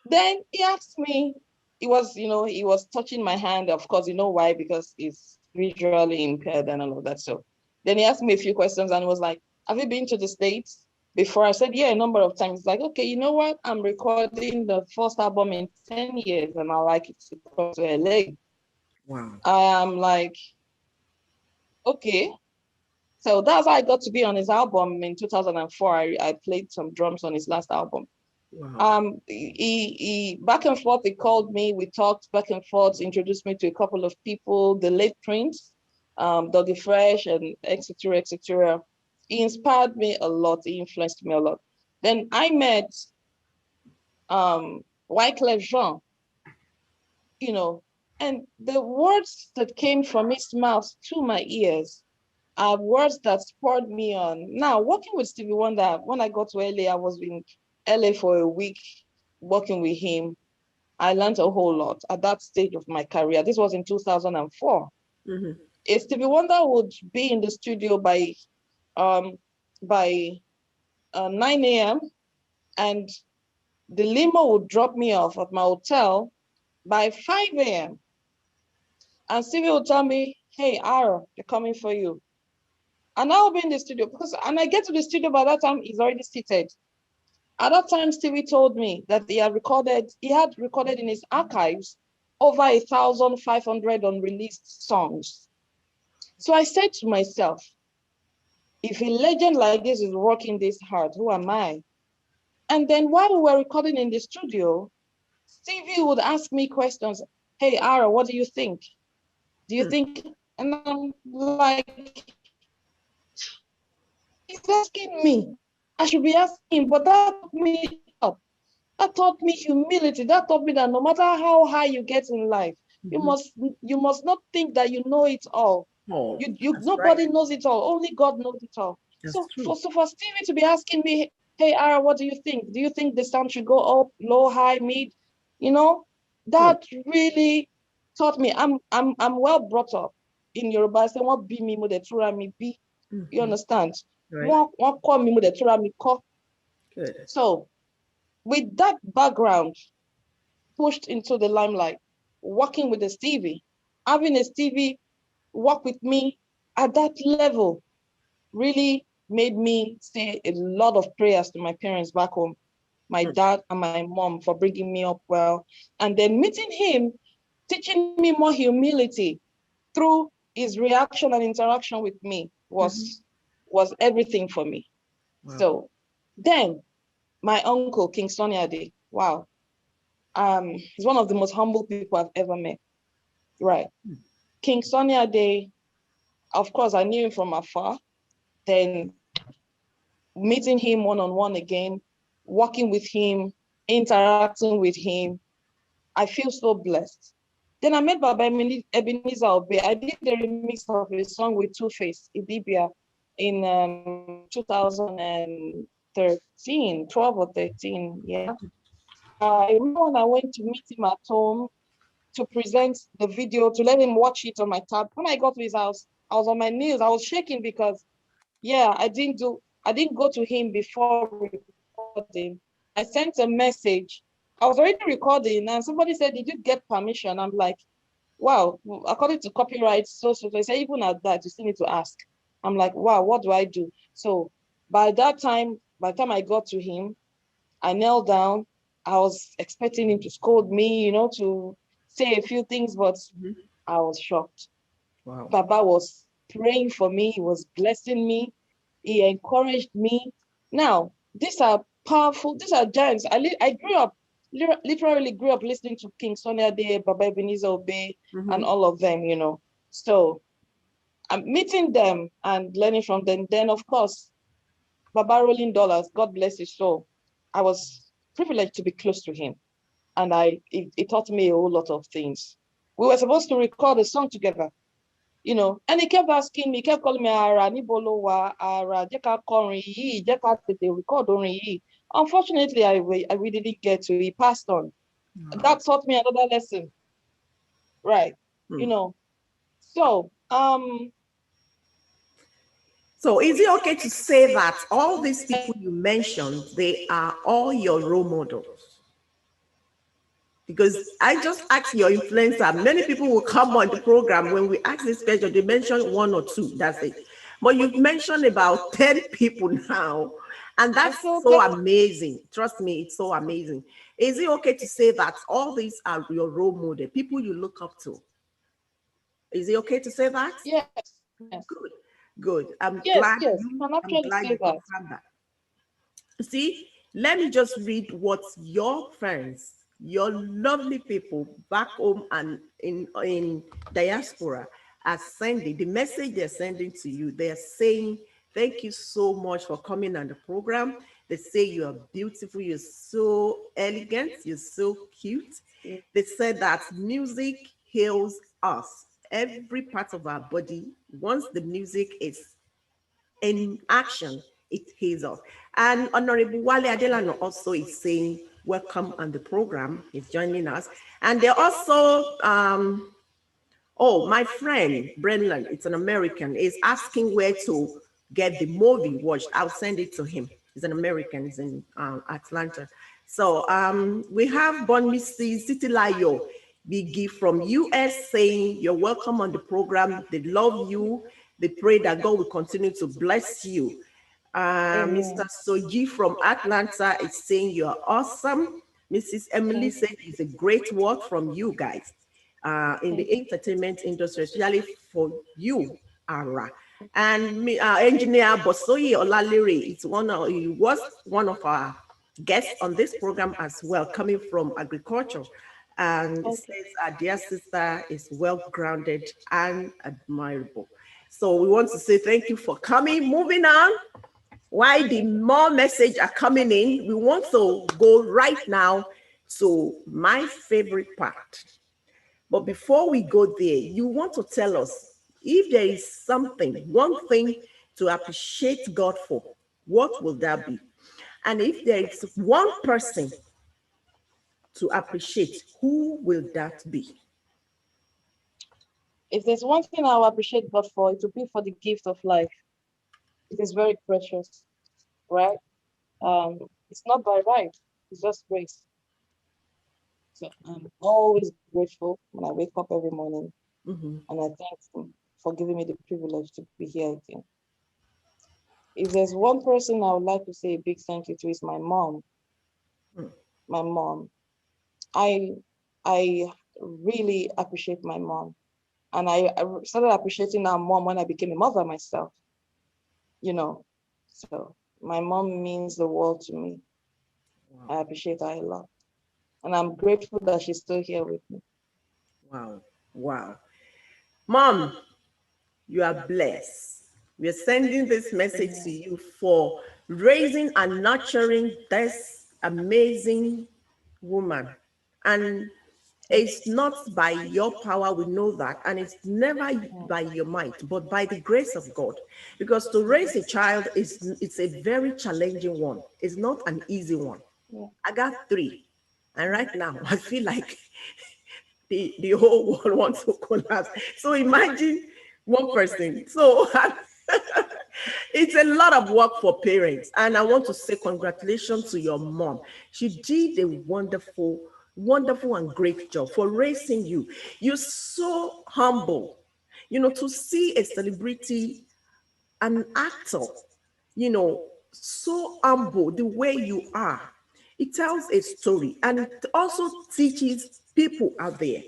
then he asked me, he was touching my hand. Of course, you know why? Because he's visually impaired and all of that. So then he asked me a few questions and was like, have you been to the States before? I said, yeah, a number of times. He's like, okay, you know what? I'm recording the first album in 10 years and I like it to come to LA. Wow. I am like, okay. So that's how I got to be on his album in 2004. I played some drums on his last album. Wow. He back and forth, he called me, we talked back and forth, introduced me to a couple of people, the late Prince, Dougie Fresh, and etc., etc. He inspired me a lot, he influenced me a lot. Then I met Wyclef Jean, and the words that came from his mouth to my ears are words that spurred me on. Now, working with Stevie Wonder, when I got to LA, I was in LA for a week working with him. I learned a whole lot at that stage of my career. This was in 2004. Mm-hmm. Stevie Wonder would be in the studio by 9 a.m. and the limo would drop me off at my hotel by 5 a.m. And Stevie would tell me, hey, Ara, they're coming for you. And I'll be in the studio and I get to the studio by that time, he's already seated. At that time, Stevie told me that he had recorded in his archives over 1,500 unreleased songs. So I said to myself, if a legend like this is working this hard, who am I? And then while we were recording in the studio, Stevie would ask me questions. Hey, Ara, what do you think? Do you think? And I'm like, he's asking me. I should be asking, but that taught me up. That taught me humility. That taught me that no matter how high you get in life, you must not think that you know it all. Oh, Nobody knows it all. Only God knows it all. That's So true. for Stevie to be asking me, hey Ara, what do you think? Do you think the sound should go up, low, high, mid? That really taught me. I'm well brought up in Yoruba. I say what be me mo de tura mi be. You understand? Right. One call me mo de tura mi call. Good. So with that background pushed into the limelight, working with a Stevie, having a Stevie work with me at that level really made me say a lot of prayers to my parents back home, my dad and my mom, for bringing me up well. And then meeting him, teaching me more humility through his reaction and interaction with me was everything for me. Wow. So then my uncle, King Soniade, wow. He's one of the most humble people I've ever met. Right. King Soniade, of course, I knew him from afar. Then meeting him one-on-one again, working with him, interacting with him, I feel so blessed. Then I met Baba Ebenezer Obey. I did the remix of a song with Two-Face, Idibia, in 2013, 12 or 13, yeah. I remember when I went to meet him at home to present the video, to let him watch it on my tab. When I got to his house, I was on my knees. I was shaking because, yeah, I didn't go to him before recording. I sent a message. I was already recording and somebody said, did you get permission? I'm like, wow, according to copyright, so they say even at that, you still need to ask. I'm like, wow, what do I do? So by the time I got to him, I knelt down. I was expecting him to scold me, to say a few things, but I was shocked. Wow. Baba was praying for me. He was blessing me. He encouraged me. Now, these are powerful. These are giants. I grew up, literally grew up listening to King Sonia Ade, Baba Ebenezer Obey, and all of them, So I'm meeting them and learning from them. Then, of course, Baba Rolling Dollars, God bless his soul. I was privileged to be close to him. And it taught me a whole lot of things. We were supposed to record a song together, and he kept asking me, he kept calling me, Ara, Nibolowa, Ara, Jeka Korin Yi, Jeka Tete, record Orin Yi. Unfortunately, we didn't get to, he passed on. That taught me another lesson. Right. So, So is it okay to say that all these people you mentioned, they are all your role models? Because I just asked your influencer. Many people will come on the program when we ask this question, they mention one or two, that's it. But you've mentioned about 10 people now, and that's so amazing. Trust me, it's so amazing. Is it okay to say that all these are your role model, people you look up to? Is it okay to say that? yes. Good, good. I'm Yes, glad yes, you can actually say you that. confirmed that. See, let me just read what your friends, your lovely people back home and in diaspora are sending. The message they're sending to you, they're saying, thank you so much for coming on the program. They say you are beautiful, you're so elegant, you're so cute. They said that music heals us, every part of our body. Once the music is in action, it pays off. And Honorable Wale Adelano also is saying, welcome on the program. He's joining us. And they're also, my friend, Brendan, it's an American, is asking where to get the movie watched. I'll send it to him. He's an American, he's in Atlanta. So we have Bon Missy Citilayo Biggie from US saying, you're welcome on the program. They love you. They pray that God will continue to bless you. Mr. Soji from Atlanta is saying you're awesome. Mrs. Emily said it's a great work from you guys in the entertainment industry, especially for you, Ara. And engineer Bosoye Olalere, he was one of our guests on this program as well, coming from agriculture. And it says our dear sister is well-grounded and admirable. So we want to say thank you for coming. Moving on, while the more messages are coming in, we want to go right now to my favorite part. But before we go there, you want to tell us if there is something, one thing to appreciate God for, what will that be? And if there is one person to appreciate, who will that be? If there's one thing I will appreciate God for, it will be for the gift of life. It is very precious, right? It's not by right, it's just grace. So I'm always grateful when I wake up every morning, and I thank Him for giving me the privilege to be here again. If there's one person I would like to say a big thank you to, is my mom. Mm. My mom. I really appreciate my mom. And I started appreciating our mom when I became a mother myself, you know. So my mom means the world to me. Wow. I appreciate her a lot. And I'm grateful that she's still here with me. Wow. Wow. Mom, you are blessed. We are sending this message to you for raising and nurturing this amazing woman. And it's not by your power, we know that, and it's never by your might, but by the grace of God. Because to raise a child it's a very challenging one. It's not an easy one. Yeah. I got three, and right now I feel like the whole world wants to collapse. So imagine one person. So it's a lot of work for parents. And I want to say congratulations to your mom. She did a wonderful, wonderful and great job for raising you. You're so humble. To see a celebrity, an actor, so humble the way you are. It tells a story and it also teaches people out there,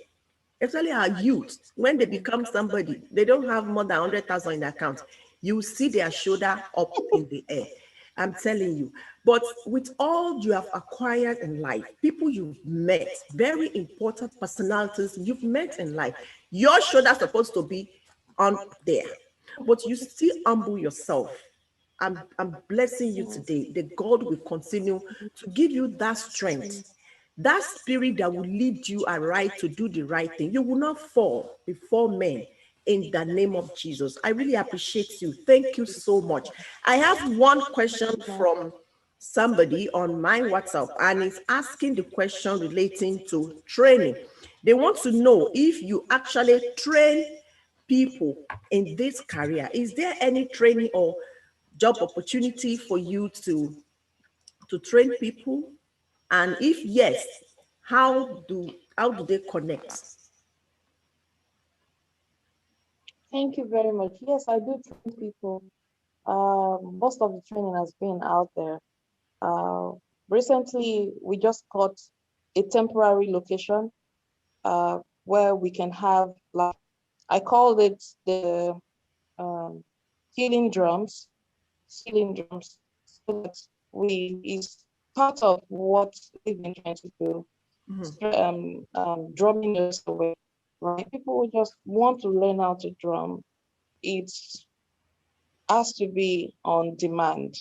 especially our youth, when they become somebody, they don't have more than 100,000 in their account. You see their shoulder up in the air. I'm telling you. But with all you have acquired in life, people you've met, very important personalities you've met in life, your shoulder's supposed to be on there. But you still humble yourself. I'm blessing you today. The God will continue to give you that strength, that spirit that will lead you aright to do the right thing. You will not fall before men in the name of Jesus. I really appreciate you. Thank you so much. I have one question from somebody on my WhatsApp, and it's asking the question relating to training. They want to know if you actually train people in this career. Is there any training or job opportunity for you to train people? And if yes, how do they connect? Thank you very much. Yes, I do train people. Most of the training has been out there. Uh, Recently, we just got a temporary location where we can have, like, I called it the um, healing drums, healing drums, so that we is part of what we've been trying to do, drumming us away, right? People just want to learn how to drum. It has to be on demand.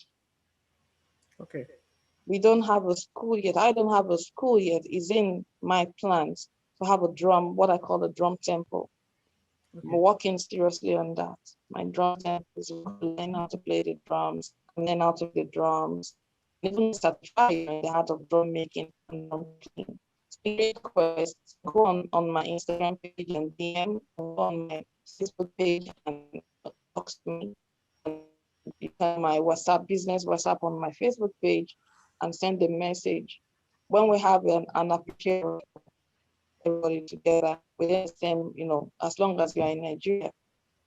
Okay. We don't have a school yet. I don't have a school yet. It's in my plans to have a drum, what I call a drum temple. I'm Okay. working seriously on that. My drum temple is learn how to play the drums, and learn how to play the drums, and even certify in the art of drum making and drum playing. So request, go on my Instagram page and DM, or go on my Facebook page and talk to me. You can my WhatsApp business WhatsApp on my Facebook page and send a message. When we have an appreciation, everybody together within the same, as long as you're in Nigeria,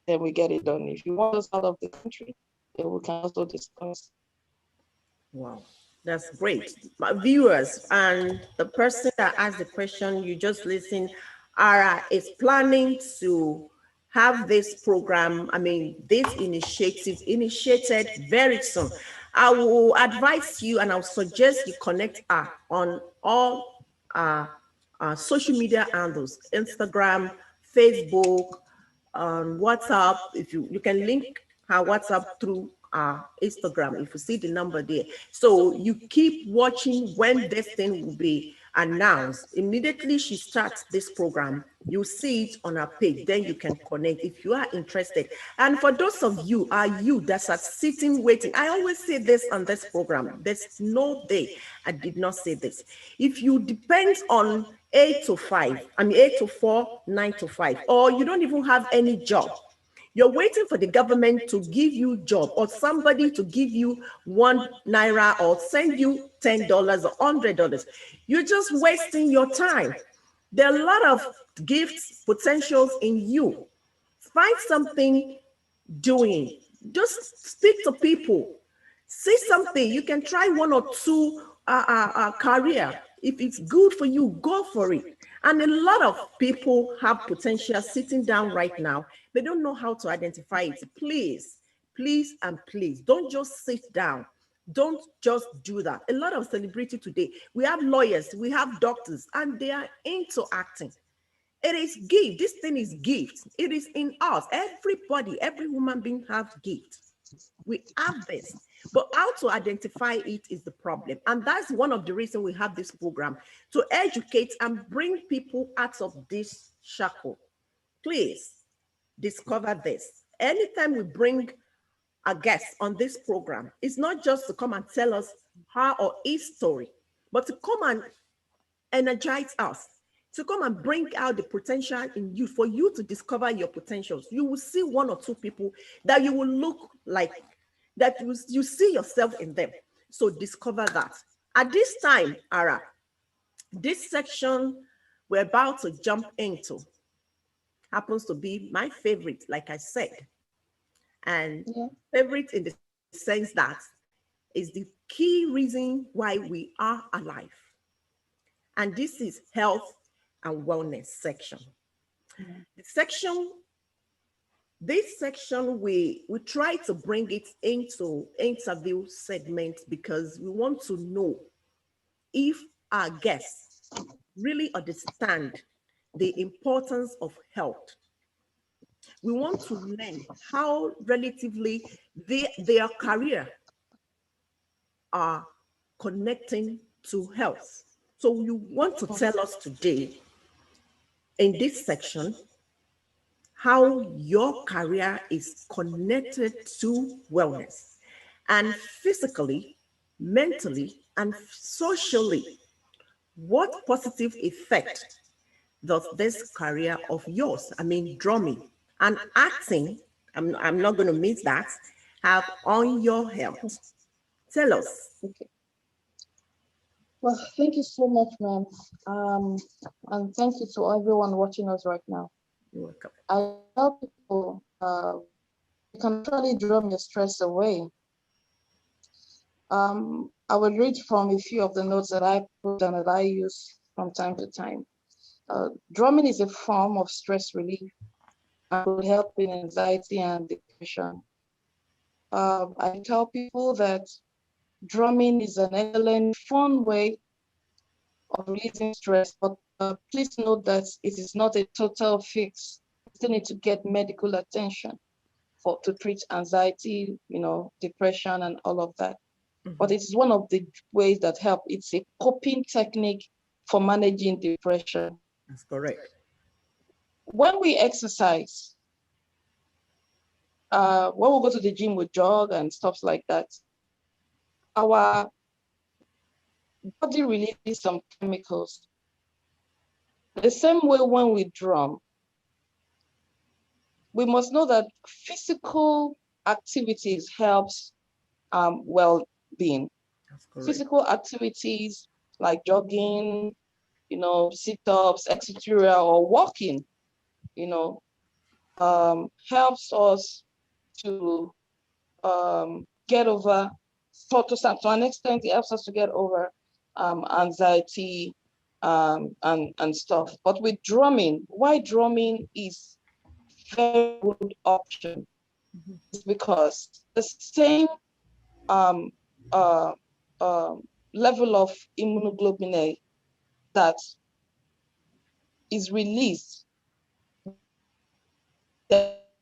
then we get it done. If you want us out of the country, then we can also discuss. Wow, that's great. My viewers and the person that asked the question, you just listen, Ara is planning to have this program, this initiative initiated very soon. I will advise you and I'll suggest you connect her on all uh, social media handles, Instagram, Facebook, on WhatsApp. If you can link her WhatsApp through Instagram, if you see the number there. So you keep watching when this thing will be announced. Immediately she starts this program, you see it on her page, then you can connect if you are interested. And for those of you that are sitting waiting, I always say this on this program, there's no day I did not say this. If you depend on 8 to 5, 8 to 4, 9 to 5, or you don't even have any job, you're waiting for the government to give you job or somebody to give you £1 or send you $10 or $100. You're just wasting your time. There are a lot of gifts, potentials in you. Find something doing Just speak to people. Say something. You can try one or two career. If it's good for you, go for it. And a lot of people have potential sitting down right now. They don't know how to identify it. Please, please, and please, don't just sit down. Don't just do that. A lot of celebrity today, we have lawyers, we have doctors, and they are into acting. It is gift. This thing is gift. It is in us. Everybody, every human being has gift. We have this. But how to identify it is the problem. And that's one of the reasons we have this program, to educate and bring people out of this shackle. Please discover this. Anytime we bring a guest on this program, it's not just to come and tell us her or his story, but to come and energize us, to come and bring out the potential in you, for you to discover your potentials. You will see one or two people that you will look like, that you see yourself in them. So discover that. At this time, Ara, this section we're about to jump into happens to be my favorite, like I said. And Yeah. favorite in the sense that is the key reason why we are alive. And this is health and wellness section. Yeah. The section, this section, we try to bring it into interview segments because we want to know if our guests really understand the importance of health. We want to learn how relatively their career are connecting to health. So you want to tell us today in this section how your career is connected to wellness, and physically, mentally, and socially. What positive effect does this career of yours, I mean, drumming and acting, I'm not going to miss that, have on your health? Tell us. Okay. Well, thank you so much, ma'am. And thank you to everyone watching us right now. You're welcome. I tell people you can actually drum your stress away. I will read from a few of the notes that I put and that I use from time to time. Drumming is a form of stress relief and will help in anxiety and depression. I tell people that drumming is an excellent, fun way of releasing stress, but please note that it is not a total fix. You still need to get medical attention to treat anxiety, depression and all of that. But it is one of the ways that help. It's a coping technique for managing depression. That's correct. When we exercise, when we go to the gym, we jog and stuff like that, our body releases some chemicals. The same way when we drum, we must know that physical activities helps well-being. That's correct. Physical activities like jogging, sit-ups, etc., or walking, helps us to get over, to an extent, it helps us to get over anxiety and stuff. But with drumming, why drumming is very good option is because the same um, uh, level of immunoglobulin A that is released,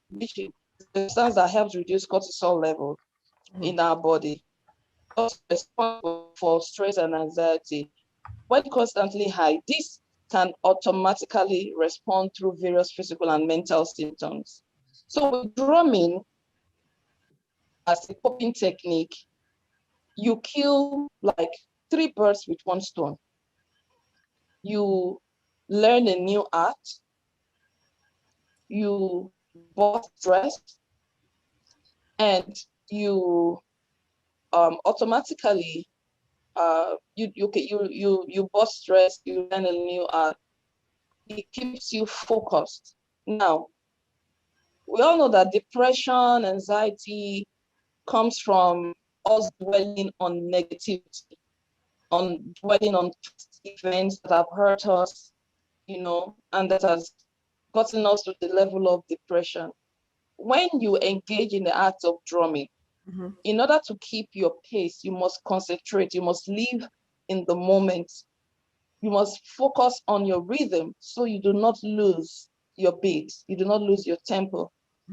which is the substance that helps reduce cortisol level in our body, responsible for stress and anxiety. When constantly high, this can automatically respond through various physical and mental symptoms. So with drumming as a coping technique, you kill like 3 birds with 1 stone. You learn a new art, you bust stress, and you automatically you bust stress, you learn a new art. It keeps you focused. Now, We all know that depression, anxiety comes from us dwelling on negativity, on dwelling on past events that have hurt us, and that has gotten us to the level of depression. When you engage in the act of drumming, in order to keep your pace, you must concentrate, you must live in the moment. You must focus on your rhythm so you do not lose your beat, you do not lose your tempo.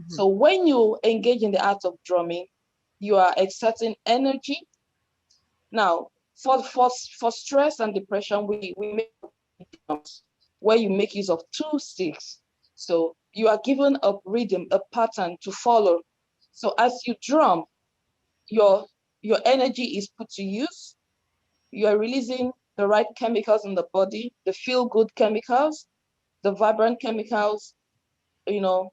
So when you engage in the art of drumming, you are exerting energy. Now, for stress and depression, we make drums where you make use of 2 sticks. So you are given a rhythm, a pattern to follow. So as you drum, your energy is put to use. You are releasing the right chemicals in the body, the feel-good chemicals, the vibrant chemicals. You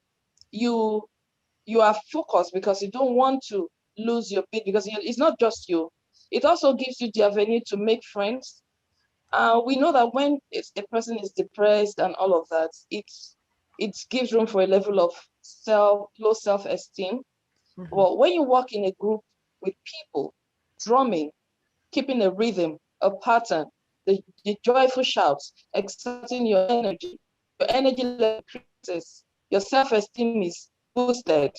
you are focused because you don't want to lose your beat, because it's not just you. It also gives you the avenue to make friends. We know that when a person is depressed and all of that, it gives room for a level of low self-esteem. Well, when you work in a group with people, drumming, keeping a rhythm, a pattern, the joyful shouts, exerting your energy level increases, your self-esteem is boosted,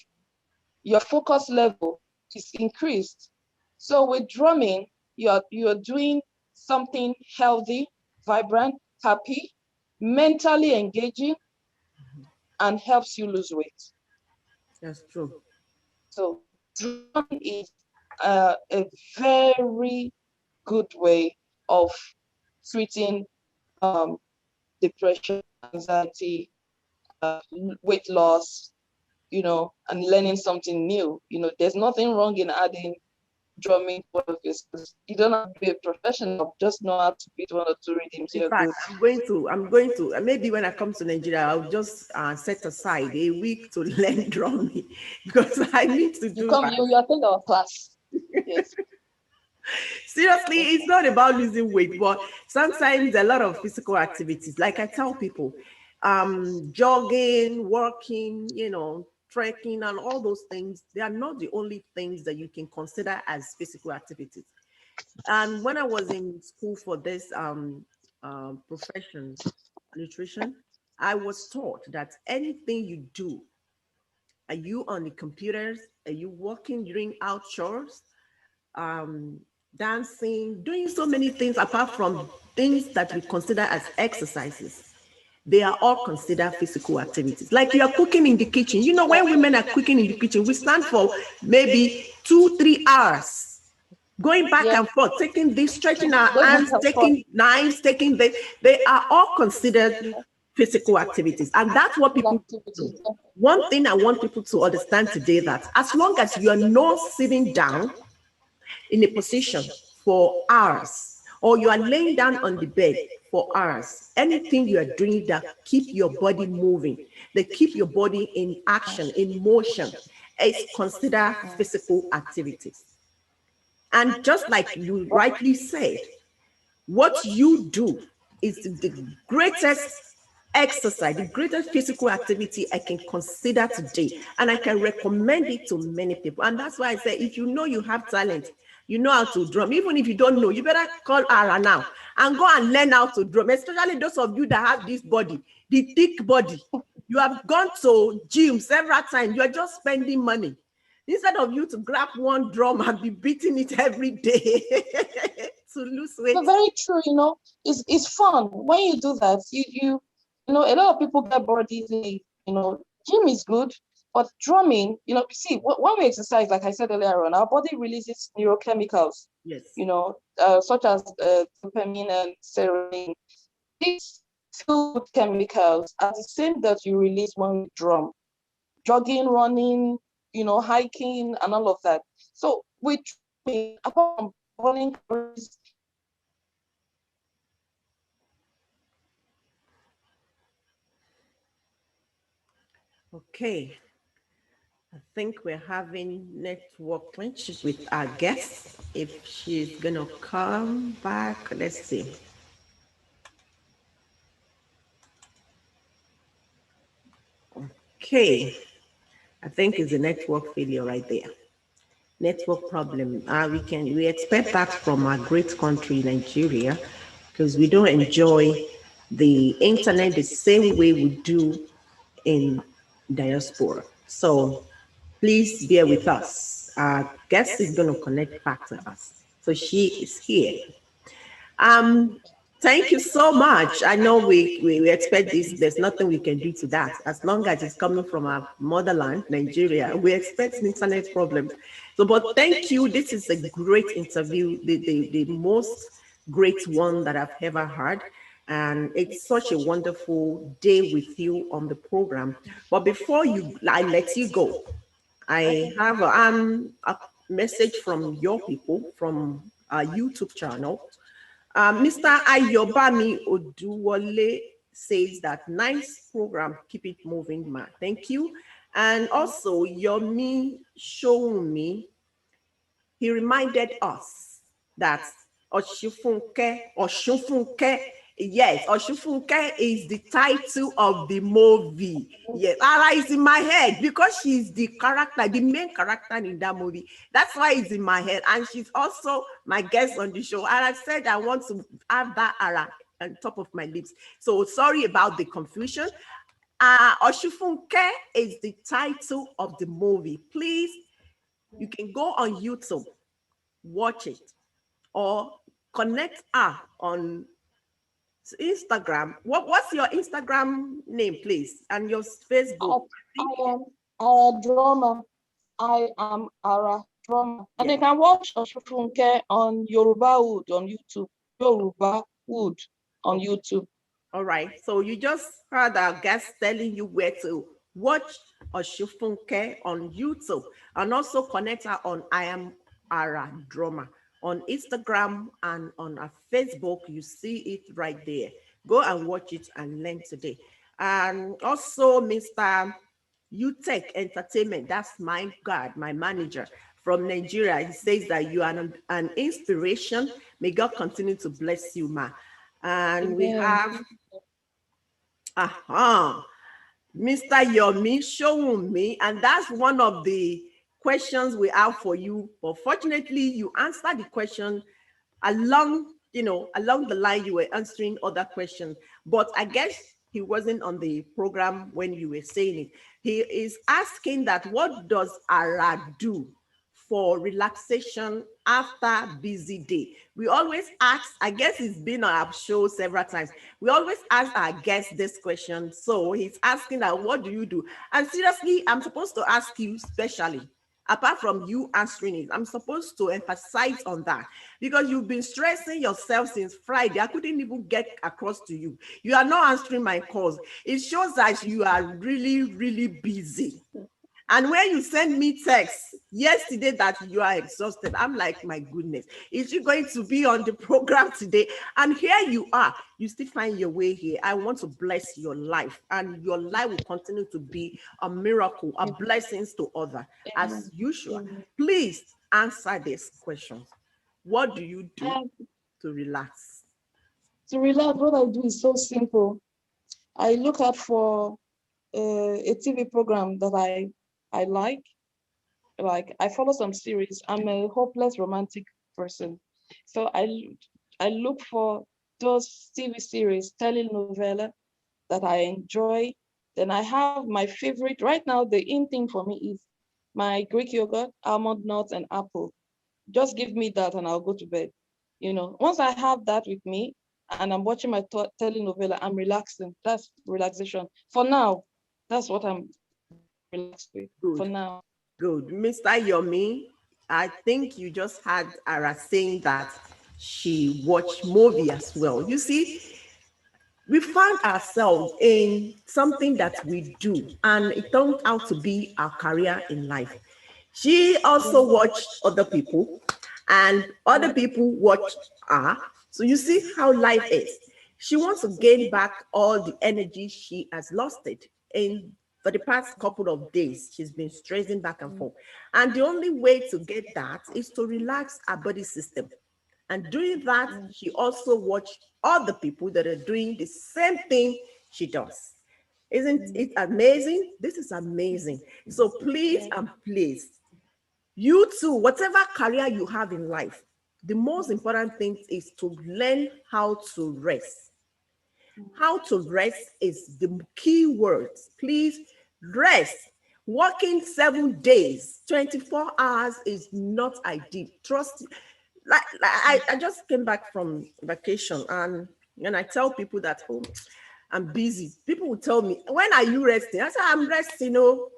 your focus level is increased. So with drumming, you're doing something healthy, vibrant, happy, mentally engaging, and helps you lose weight. That's true. So drumming is a very good way of treating depression, anxiety, weight loss, and learning something new. There's nothing wrong in adding drumming to one of your skills. You don't have to be a professional, just know how to beat 1 or 2 rhythms. In You're fact, good. I'm going to, maybe when I come to Nigeria, I'll just set aside a week to learn drumming because I need to You do come, that. you attend our class. Yes. Seriously, it's not about losing weight, but sometimes a lot of physical activities, like I tell people, jogging, walking, trekking, and all those things, they are not the only things that you can consider as physical activities. And when I was in school for this profession, nutrition, I was taught that anything you do, are you on the computers, are you working during out chores, um, dancing, doing so many things apart from things that we consider as exercises. They are all considered physical activities. Like you are cooking in the kitchen. When women are cooking in the kitchen, we stand for maybe 2-3 hours, going back Yeah. and forth, taking this, stretching our Going back hands, and forth. taking knives, taking this. They are all considered physical activities. And that's what people do. Activities. One thing I want people to understand today, that as long as you are not sitting down in a position for hours, or you are laying down on the bed for hours, anything you are doing that keep your body moving, that keep your body in action, in motion, is considered physical activities. And just like you rightly said, what you do is the greatest exercise, the greatest physical activity I can consider today. And I can recommend it to many people. And that's why I say, if you know you have talent, you know how to drum, even if you don't know, you better call Ara now and go and learn how to drum, especially those of you that have this body, the thick body. You have gone to gym several times, you are just spending money. Instead of you to grab one drum and be beating it every day to lose weight. But very true, it's fun when you do that. A lot of people get bored easily. Gym is good, but drumming, see, when we exercise, like I said earlier on, our body releases neurochemicals, Yes. such as dopamine and serotonin. These feel good chemicals are the same that you release when you drum, jogging, running, hiking, and all of that. So with drumming, apart from burning calories, Okay. I think we're having network clinches with our guest. If she's gonna come back, let's see. Okay. I think it's a network failure right there. Network problem. We expect that from our great country, Nigeria, because we don't enjoy the internet the same way we do in diaspora. So please bear with us. Our guest is going to connect back to us. So she is here. Um, Thank you so much. I know we expect this. There's nothing we can do to that. As long as it's coming from our motherland, Nigeria, we expect internet problems. So, but thank you. This is a great interview, the most great one that I've ever had. And it's such a wonderful day with you on the program. But before I let you go, I have a message from your people from our YouTube channel. Mr. Ayobami Oduwole says that nice program, keep it moving, ma. Thank you. And also Yomi Showumi, he reminded us that Oshufunke, yes, Oshufunke is the title of the movie. Yes, Ara is in my head because she's the character, the main character in that movie. That's why it's in my head. And she's also my guest on the show. And I said I want to have that Ara on top of my lips. So sorry about the confusion. Oshufunke is the title of the movie. Please, you can go on YouTube, watch it, or connect her on Instagram. What's your Instagram name, please, and your Facebook? I am Ara Drama. I am Ara Drama. And Yeah. you can watch Oshufunke on Yoruba Wood on YouTube. Yoruba Wood on YouTube. All right. So you just heard our guest telling you where to watch Oshufunke on YouTube, and also connect her on I Am Ara Drama on Instagram and on our Facebook. You see it right there. Go and watch it and learn today. And also, Mr. UTech Entertainment, that's my God, my manager from Nigeria. He says that you are an inspiration. May God continue to bless you, ma. And we have Mr. Yomi Showunmi, and that's one of the questions we have for you. But fortunately, you answered the question along, along the line you were answering other questions. But I guess he wasn't on the program when you were saying it. He is asking that what does Ara do for relaxation after busy day? We always ask, I guess it's been on our show several times. We always ask our guests this question. So he's asking that, what do you do? And seriously, I'm supposed to ask you specially, apart from you answering it, I'm supposed to emphasize on that because you've been stressing yourself since Friday. I couldn't even get across to you. You are not answering my calls. It shows that you are really, really busy. And when you send me text yesterday that you are exhausted, I'm like, my goodness, is you going to be on the program today? And here you are, you still find your way here. I want to bless your life, and your life will continue to be a miracle, a blessings to others as usual. Please answer these questions. What do you do to relax? To relax, what I do is so simple. I look out for a TV program that I like. Like I follow some series. I'm a hopeless romantic person, so I look for those TV series, telenovela that I enjoy. Then I have my favorite right now. The in thing for me is my Greek yogurt, almond nuts, and apple. Just give me that, and I'll go to bed. Once I have that with me, and I'm watching my telenovela, I'm relaxing. That's relaxation for now. That's what I'm relaxed with for Good. now. Good. Mr. Yomi, I think you just had Ara saying that she watched movie as well. You see, we found ourselves in something that we do, and it turned out to be our career in life. She also watched other people, and other people watch her. So you see how life is. She wants to gain back all the energy she has lost it in for the past couple of days. She's been stressing back and forth. And the only way to get that is to relax her body system. And doing that, she also watched other people that are doing the same thing she does. Isn't it amazing? This is amazing. So please and please, you too, whatever career you have in life, the most important thing is to learn how to rest. How to rest is the key word. Please rest. Working 7 days, 24 hours is not ideal. Trust. I just came back from vacation, and I tell people that, oh, I'm busy. People will tell me, when are you resting? I say, I'm resting.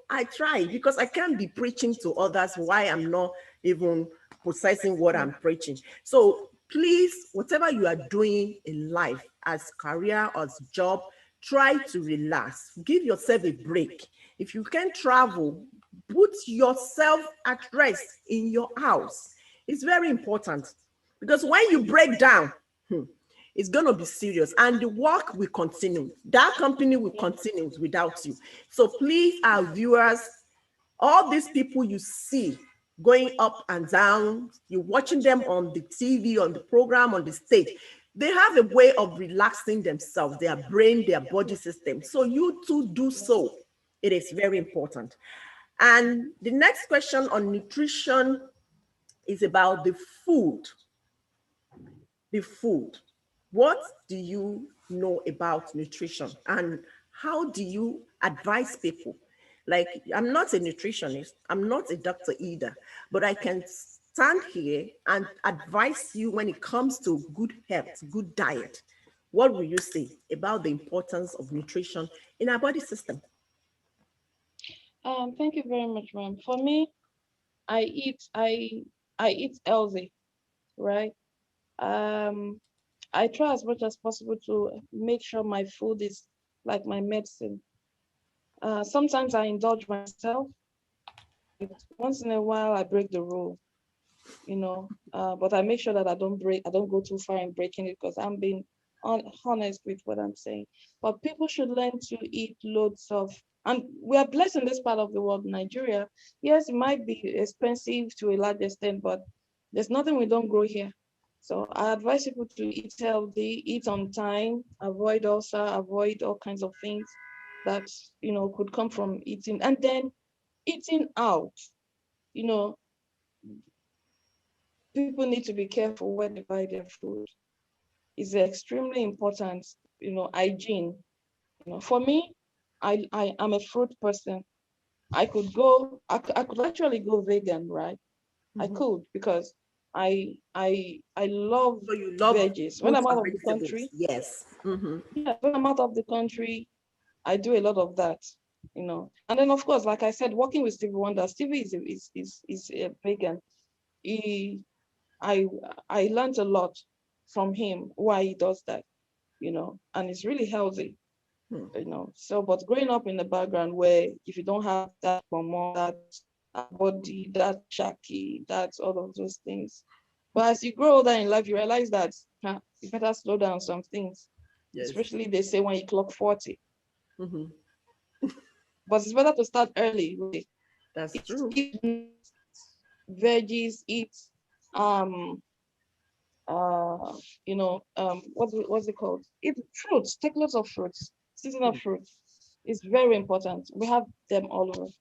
I try because I can't be preaching to others why I'm not even processing what I'm preaching. So please, whatever you are doing in life, as career, as job, try to relax. Give yourself a break. If you can travel, put yourself at rest in your house. It's very important because when you break down, it's going to be serious and the work will continue. That company will continue without you. So please, our viewers, all these people you see going up and down, you're watching them on the TV, on the program, on the stage, they have a way of relaxing themselves, their brain, their body system. So you too do so. It is very important. And the next question on nutrition is about the food. The food. What do you know about nutrition and how do you advise people? Like, I'm not a nutritionist, I'm not a doctor either, but I can stand here and advise you when it comes to good health, good diet. What will you say about the importance of nutrition in our body system? Thank you very much, ma'am. For me, I eat I I eat healthy, right? Um, I try as much as possible to make sure my food is like my medicine. Sometimes I indulge myself. Once in a while, I break the rule, but I make sure that I don't go too far in breaking it because I'm being honest with what I'm saying. But people should learn to eat loads of, and we are blessed in this part of the world, Nigeria. Yes, it might be expensive to a large extent, but there's nothing we don't grow here. So I advise people to eat healthy, eat on time, avoid ulcer, avoid all kinds of things that could come from eating, and then eating out. You know, people need to be careful where they buy their food. It's extremely important. Hygiene. For me, I am a fruit person. I could actually go vegan, right? I could because I love So you love veggies. When fruits I'm out and of the vegetables? country, Yes. yeah, when I'm out of the country, I do a lot of that. And then of course, like I said, working with Stevie Wonder, Stevie is a vegan. He I I learned a lot from him why he does that, and it's really healthy, So, but growing up in the background where if you don't have that hormone, that body, that shaki, that's all of those things. But as you grow older in life, you realize that you better slow down some things, Yes. especially they say when you clock 40. Mm-hmm. But it's better to start early. Really. That's Eat, true. eat veggies, eat um what's it called? Eat fruits, take lots of fruits, seasonal fruits. It's very important. We have them all over.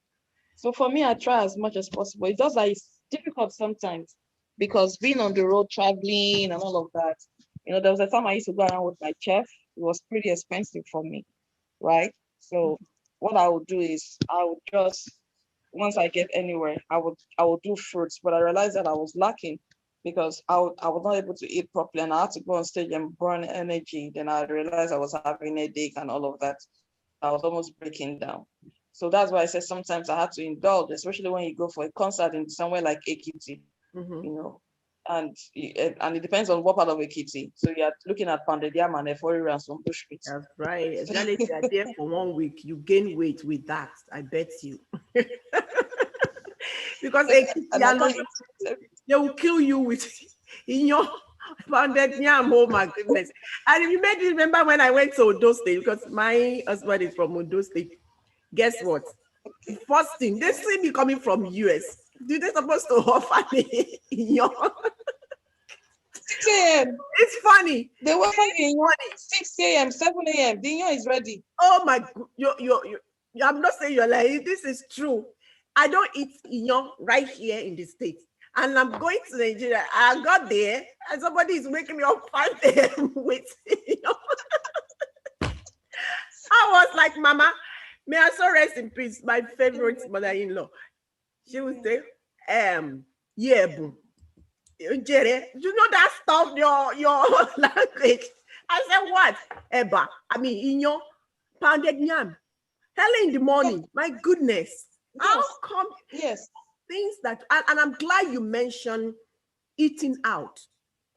So for me, I try as much as possible. It's just that it's difficult sometimes because being on the road, traveling and all of that. There was a time I used to go around with my chef. It was pretty expensive for me, right? So what I would do is I would just once I get anywhere, I would do fruits, but I realized that I was lacking because I was not able to eat properly and I had to go on stage and burn energy. Then I realized I was having a headache and all of that. I was almost breaking down. So that's why I said sometimes I had to indulge, especially when you go for a concert in somewhere like Ekiti, Mm-hmm. you know, and it depends on what part of Ekiti. So you're looking at pounded yam and efori and some bush meat. That's right. Especially if you are there for 1 week, you gain weight with that. I bet you. Because And I can't eat. they will kill you with in your pounded yam. Oh my goodness. And you made me remember when I went to Ondo State because my husband is from Ondo State. Guess what? First thing, they see me coming from US. Do they supposed to offer me in your 6 a.m. It's funny. They wake up in 6 a.m., 7 a.m. The inyo is ready. Oh my, I'm not saying you're lying. This is true. I don't eat right here in the States. And I'm going to Nigeria. I got there and somebody is waking me up 5 a.m. with I was like, Mama, may I so rest in peace. My favorite mother-in-law. She would say, yeah, boo. Jerry, you know that stuff, your language. I said, what? Eba. I mean, in your pounded yam. Early in the morning. My goodness. How come Yes. things that, and I'm glad you mentioned eating out.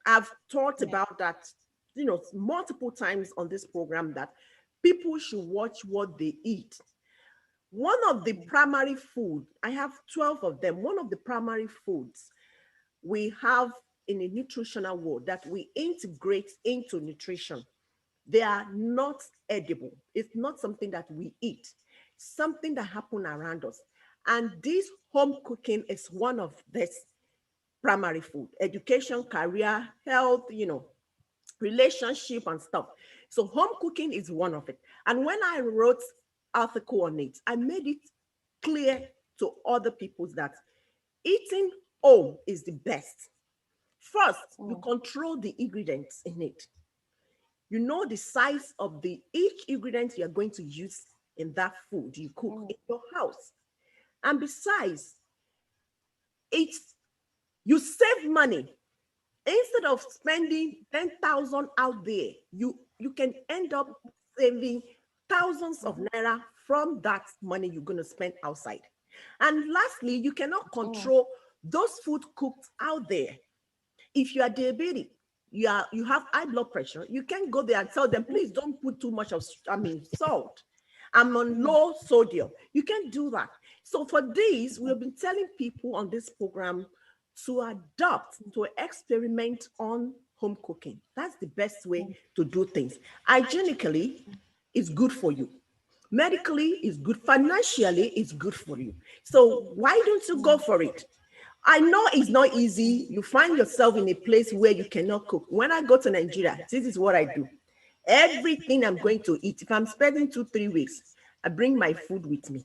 I've talked about that, multiple times on this program, that people should watch what they eat. One of the primary food, I have 12 of them. One of the primary foods we have in a nutritional world that we integrate into nutrition, they are not edible. It's not something that we eat, something that happens around us. And this home cooking is one of this primary food: education, career, health, relationship and stuff. So home cooking is one of it. And when I wrote article on it, I made it clear to other people that eating home is the best. First, you control the ingredients in it. You know the size of the each ingredient you're going to use in that food you cook in your house. And besides, it's you save money. Instead of spending 10,000 out there, you can end up saving thousands of naira from that money you're going to spend outside. And lastly, you cannot control those food cooked out there. If you are diabetic, you have high blood pressure, you can go there and tell them, please don't put too much of salt. I'm on low sodium. You can't do that. So for this, we've been telling people on this program to adopt, to experiment on home cooking. That's the best way to do things. Hygienically, it's good for you. Medically, it's good. Financially, it's good for you. So why don't you go for it? I know it's not easy. You find yourself in a place where you cannot cook. When I go to Nigeria, this is what I do. Everything I'm going to eat, if I'm spending 2-3 weeks, I bring my food with me,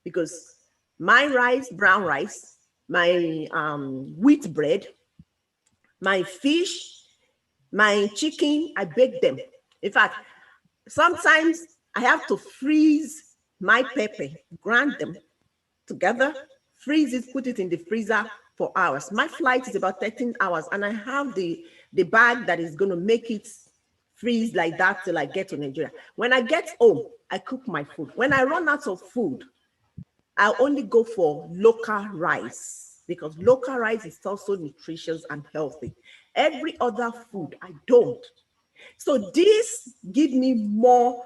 because my rice, brown rice, my wheat bread, my fish, my chicken, I bake them. In fact, sometimes I have to freeze my pepper, grind them together, freeze it, put it in the freezer for hours. My flight is about 13 hours, and I have the bag that is going to make it freeze like that till I get to Nigeria. When I get home, I cook my food. When I run out of food, I only go for local rice, because local rice is also nutritious and healthy. Every other food, I don't. So this gives me more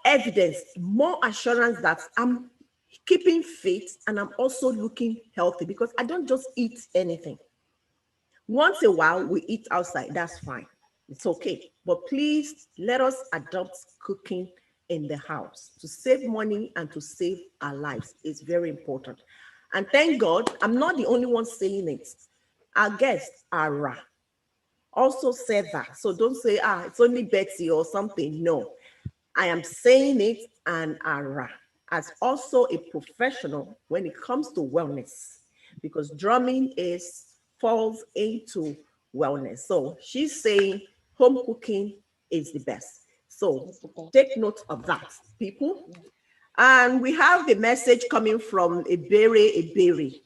evidence, more assurance that I'm keeping fit and I'm also looking healthy, because I don't just eat anything. Once a while, we eat outside. That's fine. It's okay. But please let us adopt cooking in the house to save money and to save our lives. It's very important. And thank God, I'm not the only one saying it. Our guest, Ara, also said that. So don't say, it's only Betsy or something. No, I am saying it, and Ara, as also a professional when it comes to wellness, because drumming falls into wellness. So she's saying home cooking is the best. So take note of that, people. And we have the message coming from Ebere.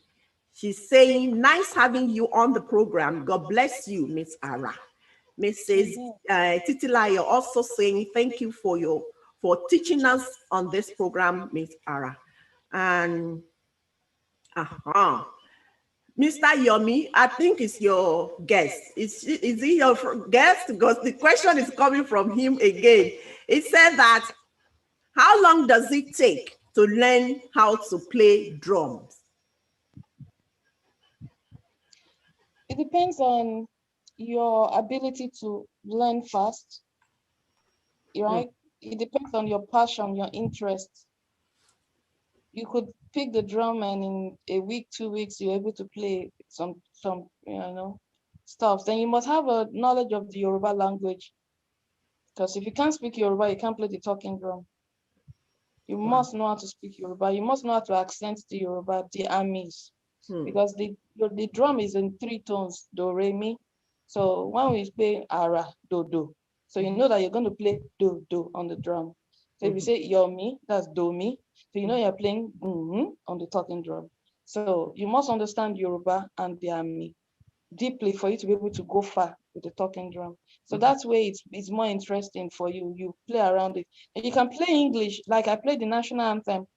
She's saying, nice having you on the program. God bless you, Miss Ara. Mrs. Titilayo also saying, thank you for teaching us on this program, Miss Ara. And Mr. Yomi, I think it's your guest. Is he your guest? Because the question is coming from him again. It said that, how long does it take to learn how to play drums? It depends on your ability to learn fast, right? It depends on your passion, your interest. You could pick the drum and in a week, 2 weeks, you're able to play some, stuff, then you must have a knowledge of the Yoruba language. Because if you can't speak Yoruba, you can't play the talking drum. You Wow. must know how to speak Yoruba. You must know how to accent the Yoruba, the armies, Hmm. because the drum is in three tones, do, re, mi. So when we play ara, do, do. So you know that you're going to play do, do on the drum. So if you Mhm. say yo, mi, that's do, mi. So you know you're playing on the talking drum. So you must understand Yoruba and the army deeply for you to be able to go far with the talking drum. So Mhm. that's where it's more interesting for you. You play around it. And you can play English, like I played the national anthem.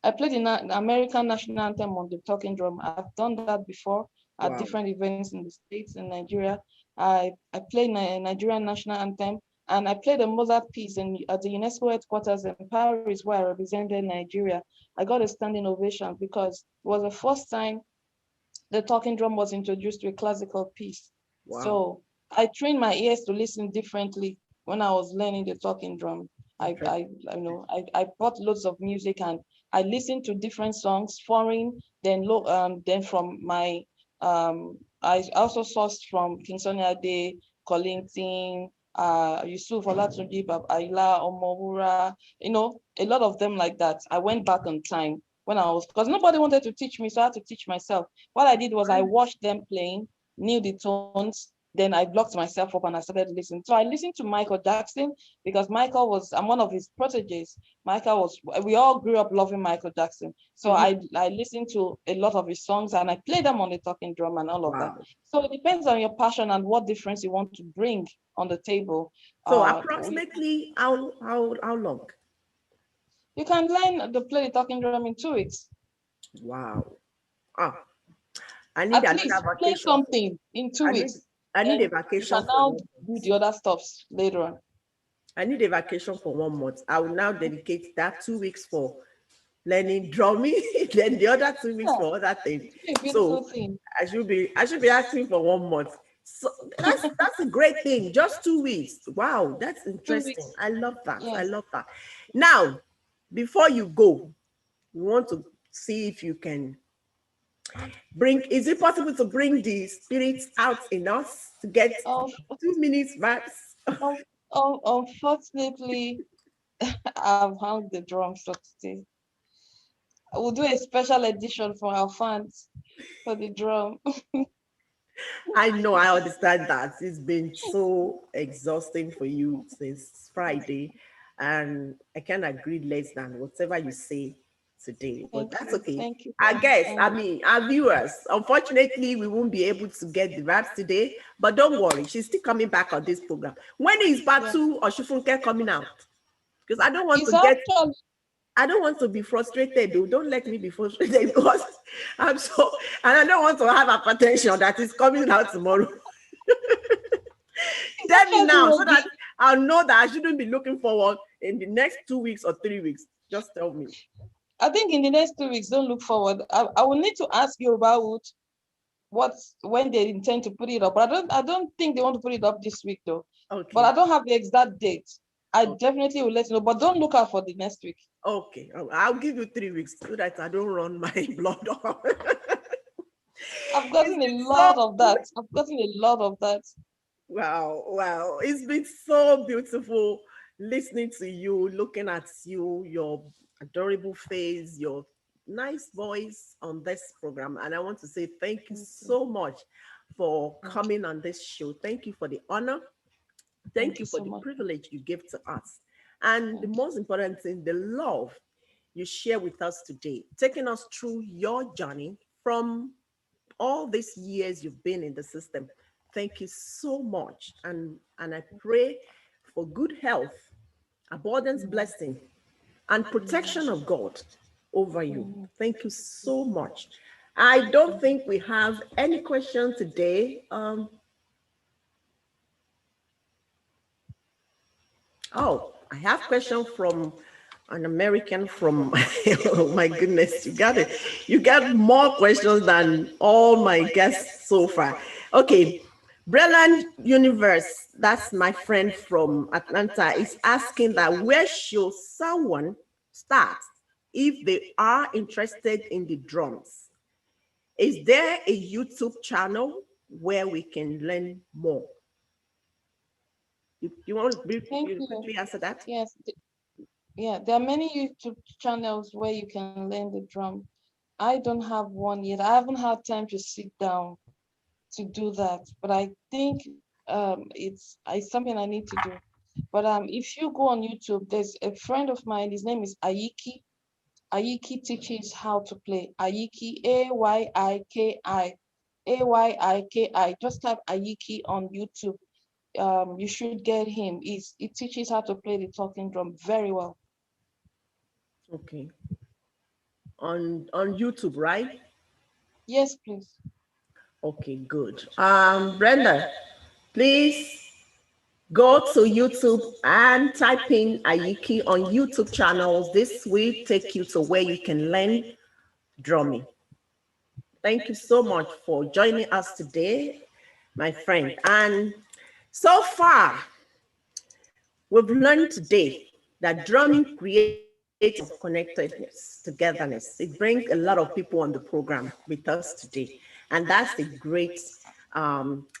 I played the American national anthem on the talking drum. I've done that before at Wow. different events in the States, in Nigeria. I played Nigerian national anthem, and I played a Mozart piece at the UNESCO headquarters in Paris, where I represented Nigeria. I got a standing ovation because it was the first time the talking drum was introduced to a classical piece. Wow. So I trained my ears to listen differently when I was learning the talking drum. Interesting. I bought loads of music, and I listened to different songs, foreign, then from my I also sourced from King Sunny Ade, Kollington, Yusuf Olatunji, Ayla, Omowura, a lot of them like that. I went back on time when I was, because nobody wanted to teach me, so I had to teach myself. What I did was I watched them playing, knew the tones, then I blocked myself up and I started listening. So I listened to Michael Jackson because I'm one of his proteges. We all grew up loving Michael Jackson. So Mhm. I listened to a lot of his songs and I played them on the talking drum and all of that. Wow. So it depends on your passion and what difference you want to bring on the table. So You approximately how long? you can learn to play the talking drum in 2 weeks. Wow. Ah, I need At another least play vacation. something in two I need weeks. I need a Then you vacation can for now one do month. the other stuffs later on. I need a vacation for one month. I will now dedicate that 2 weeks for learning drumming, then the other 2 weeks Yeah, for other things. it's a beautiful So thing. I should be asking for one month. So that's a great thing. Just 2 weeks. Wow, that's Two interesting. weeks. I love that. I Yes. love that. Now, before you go, we want to see if you can is it possible to bring the spirits out in us to get Um, 2 minutes max? Unfortunately, I've hung the drum so today. We'll do a special edition for our fans for the drum. I know, I understand that. It's been so exhausting for you since Friday, and I can't agree less than whatever you say today, but Thank that's you. okay. Thank you I for guess, understanding. our viewers, unfortunately, we won't be able to get the raps today, but don't worry, she's still coming back on this program. When is part Yeah. two or Shifunke coming out? Because It's actually I don't want to be frustrated, though. Don't let me be frustrated because I'm so, and I don't want to have hypertension that is coming out tomorrow. it's Tell me actually now so will that be I'll know that I shouldn't be looking forward in the next 2 weeks or 3 weeks. Just tell me. I think in the next 2 weeks, don't look forward. I will need to ask you about when they intend to put it up. But I don't think they want to put it up this week though. But I Okay. don't have the exact date. I Oh, definitely will let you know. But don't look out for the next week. okay. I'll give you 3 weeks so that I don't run my blood off. I've It's gotten a been so lot of that. I've gotten a lot of that. wow, wow. It's been so beautiful listening to you, looking at you, your adorable face, your nice voice on this program. And I want to say thank you Thank you. so much for Thank coming on this show. Thank you for the honor. Thank Thank you you for so the much. privilege you give to us. And the Thank you. most important thing, the love you share with us today, taking us through your journey from all these years you've been in the system. Thank you so much. And I pray for good health, abundance, Amen. blessing, and Amen. protection of God over you. Amen. Thank you so much. I don't think we have any question today. Oh, I have question from an American from oh my goodness, you got it. You got more questions than all my guests so far. Okay. Brilliant Universe, that's my friend from Atlanta, is asking that where should someone start if they are interested in the drums? Is there a YouTube channel where we can learn more? You want to Thank you you. quickly answer that? Yes, yeah, there are many YouTube channels where you can learn the drum. I don't have one yet. I haven't had time to sit down to do that, but I think it's something I need to do. But if you go on YouTube, there's a friend of mine. His name is Ayiki. Ayiki teaches how to play. Ayiki, Ayiki. Just type Ayiki on YouTube. You should get him. He teaches how to play the talking drum very well. Okay. On YouTube, right? Yes, please. Okay, good. Brenda, please go to YouTube and type in Ayiki on YouTube channels. This will take you to where you can learn drumming. Thank you so much for joining us today, my friend. And so far, we've learned today that drumming creates connectedness, togetherness. It brings a lot of people on the program with us today. And that's a great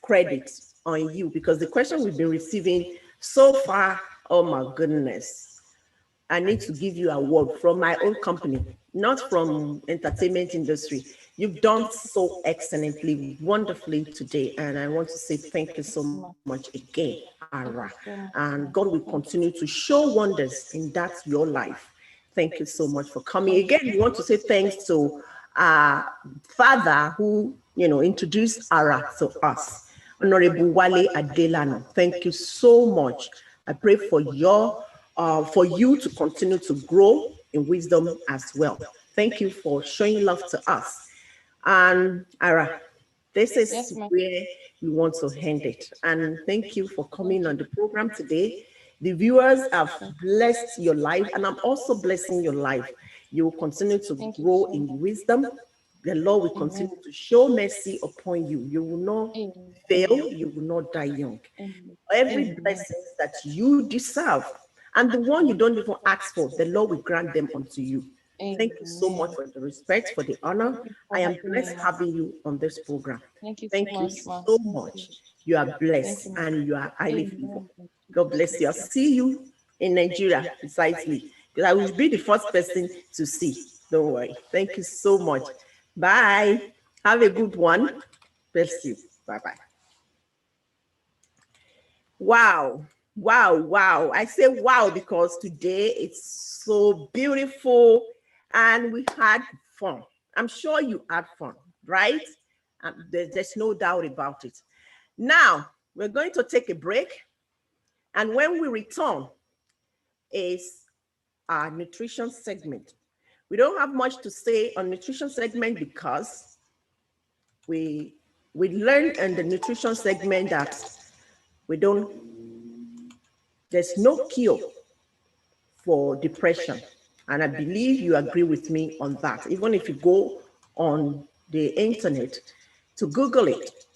credit on you, because the question we've been receiving so far, oh my goodness, I need to give you a award from my own company, not from entertainment industry. You've done so excellently, wonderfully today, and I want to say thank you so much again, Ara. And God will continue to show wonders in that your life. Thank you so much for coming. Again, we want to say thanks to our father who, introduced Ara to us, Honorable Wale Adelano. Thank you so much. I pray for you to continue to grow in wisdom as well. Thank you for showing love to us. And Ara, this Yes, is ma'am. where we want to end it. And thank you for coming on the program today. The viewers have blessed your life, and I'm also blessing your life. You will continue to Thank you grow so in much. wisdom. The Lord will Amen. continue to show mercy upon you. You will not fail, Amen. you will not die young. Amen. Every Amen. blessing that you deserve and the one you don't even ask for, the Lord will grant them unto you. Thank you so much Amen. for the respect, for the honor. Thank you I for am having me, blessed ma'am. having you on this program. Thank you so Thank you much, ma'am. so Thank you. much. You are Thank you, blessed ma'am. and you are highly favored. Amen. God bless you. I'll see you in Nigeria, precisely, because I will be the first person to see. Don't worry. Thank you so much. Bye. Have a good one. Bless you. Bye bye. Wow. Wow. Wow. I say wow because today it's so beautiful and we had fun. I'm sure you had fun, right? There's no doubt about it. Now, we're going to take a break. And when we return, is our nutrition segment. We don't have much to say on nutrition segment because we learned in the nutrition segment that we don't there's no cure for depression. And I believe you agree with me on that. Even if you go on the internet to Google it,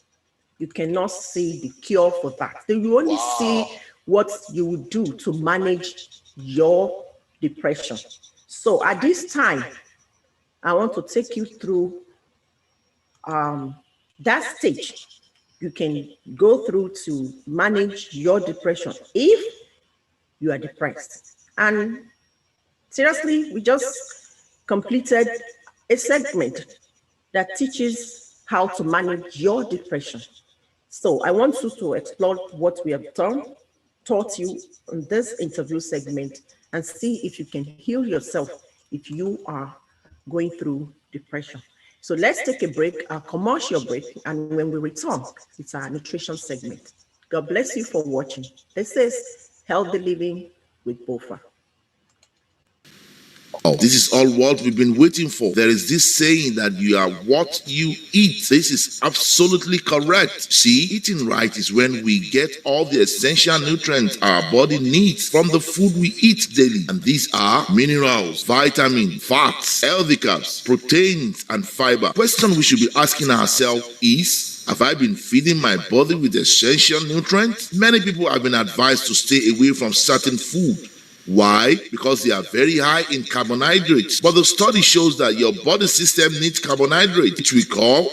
you cannot see the cure for that. You only see what you would do to manage your depression. So at this time, I want to take you through that stage you can go through to manage your depression if you are depressed. And seriously, we just completed a segment that teaches how to manage your depression. So I want you to explore what we have taught you in this interview segment and see if you can heal yourself if you are going through depression. So let's take a break, a commercial break, and when we return, it's our nutrition segment. God bless you for watching. This is Healthy Living with Bofa. Oh, this is all what we've been waiting for. There is this saying that you are what you eat. This is absolutely correct. See, eating right is when we get all the essential nutrients our body needs from the food we eat daily. And these are minerals, vitamins, fats, healthy carbs, proteins, and fiber. Question we should be asking ourselves is, have I been feeding my body with essential nutrients? Many people have been advised to stay away from certain food. Why? Because they are very high in carbohydrates. But the study shows that your body system needs carbohydrates, which we call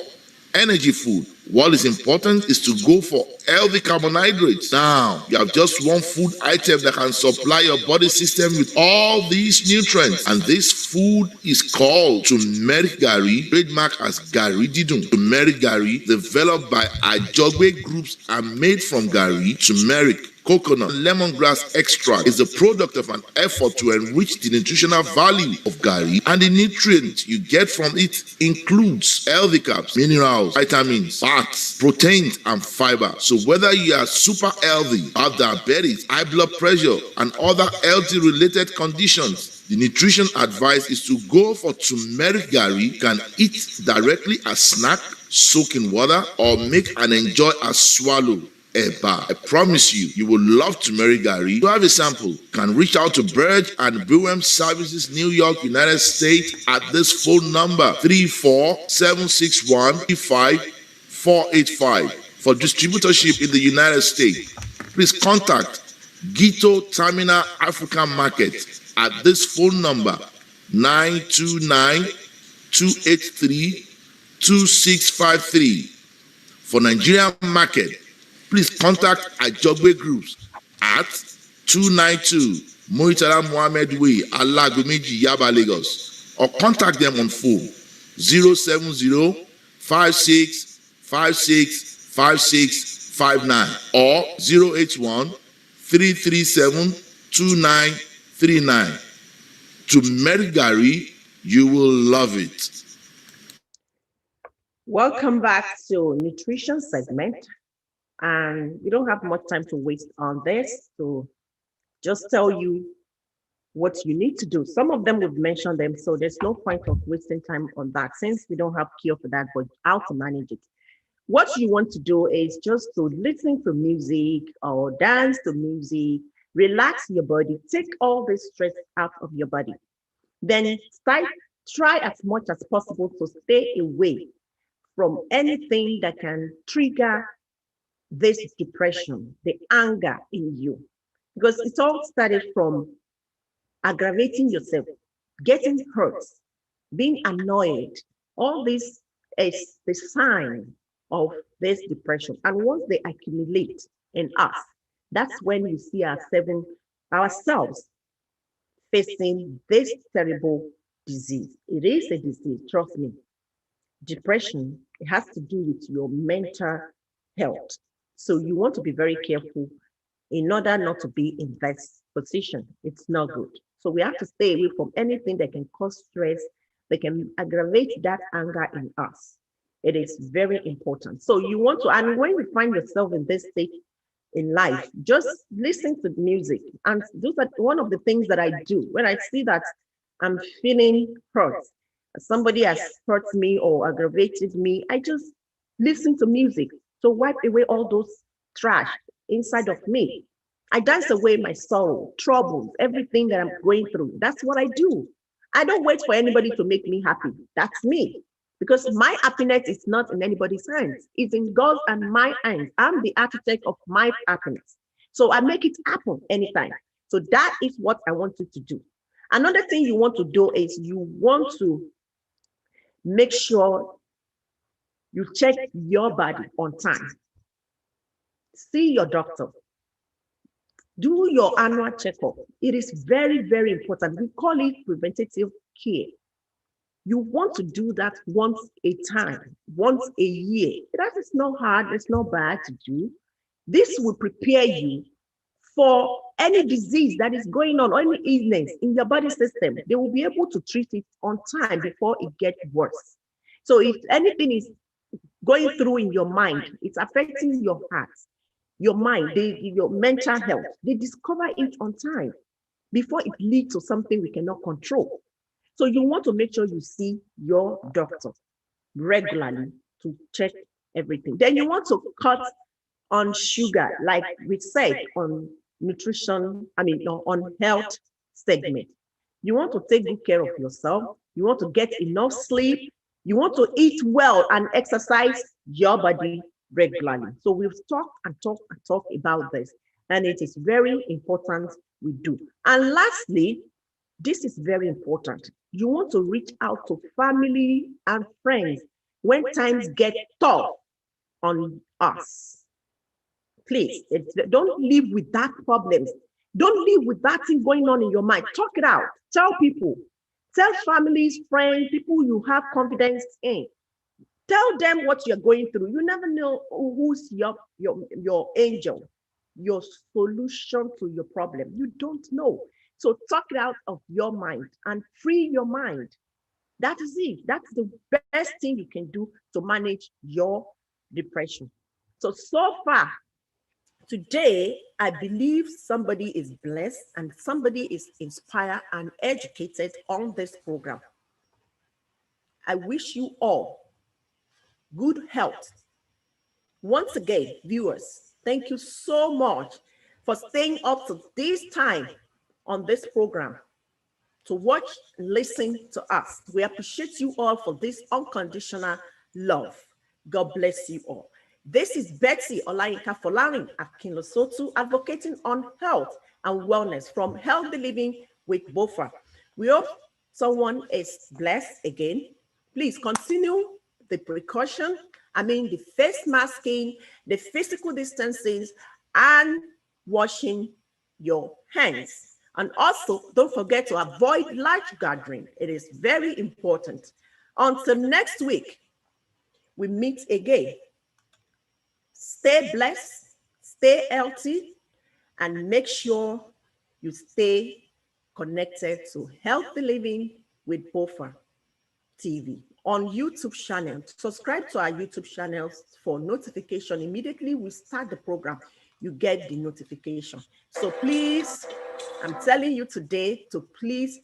energy food. What is important is to go for healthy carbohydrates. Now, you have just one food item that can supply your body system with all these nutrients. And this food is called turmeric gari, trademark as gari didun. Turmeric gari, developed by Ajogbe groups and made from gari, turmeric, coconut, and lemongrass extract is the product of an effort to enrich the nutritional value of gari, and the nutrients you get from it includes healthy carbs, minerals, vitamins, fats, proteins, and fiber. So whether you are super healthy, have diabetes, high blood pressure, and other healthy related conditions, the nutrition advice is to go for turmeric gari. You can eat directly as snack, soak in water, or make and enjoy as swallow. Eba. I promise you, you will love turmeric gari. To have a sample, can reach out to Burge and Brewer Services, New York, United States at this phone number 34761-35485 for distributorship in the United States. Please contact Gito Terminal African Market at this phone number 929-283-2653. For Nigerian market, please contact Ajogbe Groups at 292 Muritala Mohammed Way, Alagomeji, Yaba, Lagos, or contact them on phone 070 5656 or 081 337 2939. Turmeric gari, you will love it. Welcome back to nutrition segment. And we don't have much time to waste on this. So just tell you what you need to do. Some of them we've mentioned them, so there's no point of wasting time on that since we don't have cure for that, but how to manage it. What you want to do is just to listen to music or dance to music, relax your body, take all the stress out of your body. Then try as much as possible to stay away from anything that can trigger this depression, the anger in you. Because it all started from aggravating yourself, getting hurt, being annoyed. All this is the sign of this depression. And once they accumulate in us, that's when you see ourselves facing this terrible disease. It is a disease, trust me. Depression, it has to do with your mental health. So you want to be very careful in order not to be in that position. It's not good. So we have to stay away from anything that can cause stress, that can aggravate that anger in us. It is very important. So you want to, and when you find yourself in this state in life, just listen to music. And those are one of the things that I do when I see that I'm feeling hurt. Somebody has hurt me or aggravated me. I just listen to music to wipe away all those trash inside of me. I dance away my sorrow, troubles, everything that I'm going through. That's what I do. I don't wait for anybody to make me happy. That's me. Because my happiness is not in anybody's hands. It's in God's and my hands. I'm the architect of my happiness. So I make it happen anytime. So that is what I want you to do. Another thing you want to do is you want to make sure you check your body on time. See your doctor. Do your annual checkup. It is very, very important. We call it preventative care. You want to do that once a time, once a year. That is not hard, it's not bad to do. This will prepare you for any disease that is going on, or any illness in your body system. They will be able to treat it on time before it gets worse. So if anything is going through in your mind, it's affecting your heart, your mind, your mental health, they discover it on time before it leads to something we cannot control. So you want to make sure you see your doctor regularly to check everything. Then you want to cut on sugar, like we said on nutrition, on health segment. You want to take good care of yourself. You want to get enough sleep. You want to eat well and exercise your body regularly. So we've talked and talked about this, and it is very important we do. And lastly, this is very important. You want to reach out to family and friends when times get tough on us. Please, don't live with that problem. Don't live with that thing going on in your mind. Talk it out. Tell people. Tell families, friends, people you have confidence in. Tell them what you're going through. You never know who's your angel, your solution to your problem. You don't know. So talk it out of your mind and free your mind. That is it. That's the best thing you can do to manage your depression. So far, today, I believe somebody is blessed and somebody is inspired and educated on this program. I wish you all good health. Once again, viewers, thank you so much for staying up to this time on this program to watch and listen to us. We appreciate you all for this unconditional love. God bless you all. This is Betsy Olayinka Folarin Akinlosotu, advocating on health and wellness from Healthy Living with Bofa. We hope someone is blessed again. Please continue the precaution. The face masking, the physical distancing, and washing your hands. And also, don't forget to avoid large gathering. It is very important. Until next week, we meet again. Stay blessed, stay healthy, and make sure you stay connected to Healthy Living with Bofa TV on YouTube channel. Subscribe to our YouTube channels for notification. Immediately we start the program, you get the notification. So please, I'm telling you today to please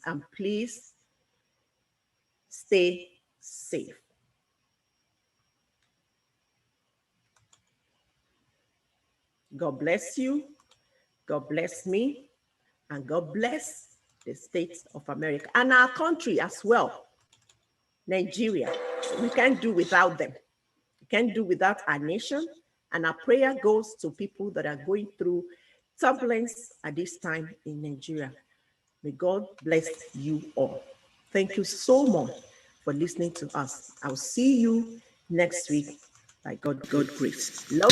stay safe. God bless you. God bless me. And God bless the states of America and our country as well. Nigeria. We can't do without them. We can't do without our nation. And our prayer goes to people that are going through turbulence at this time in Nigeria. May God bless you all. Thank you so much for listening to us. I'll see you next week by God's grace. Love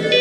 you.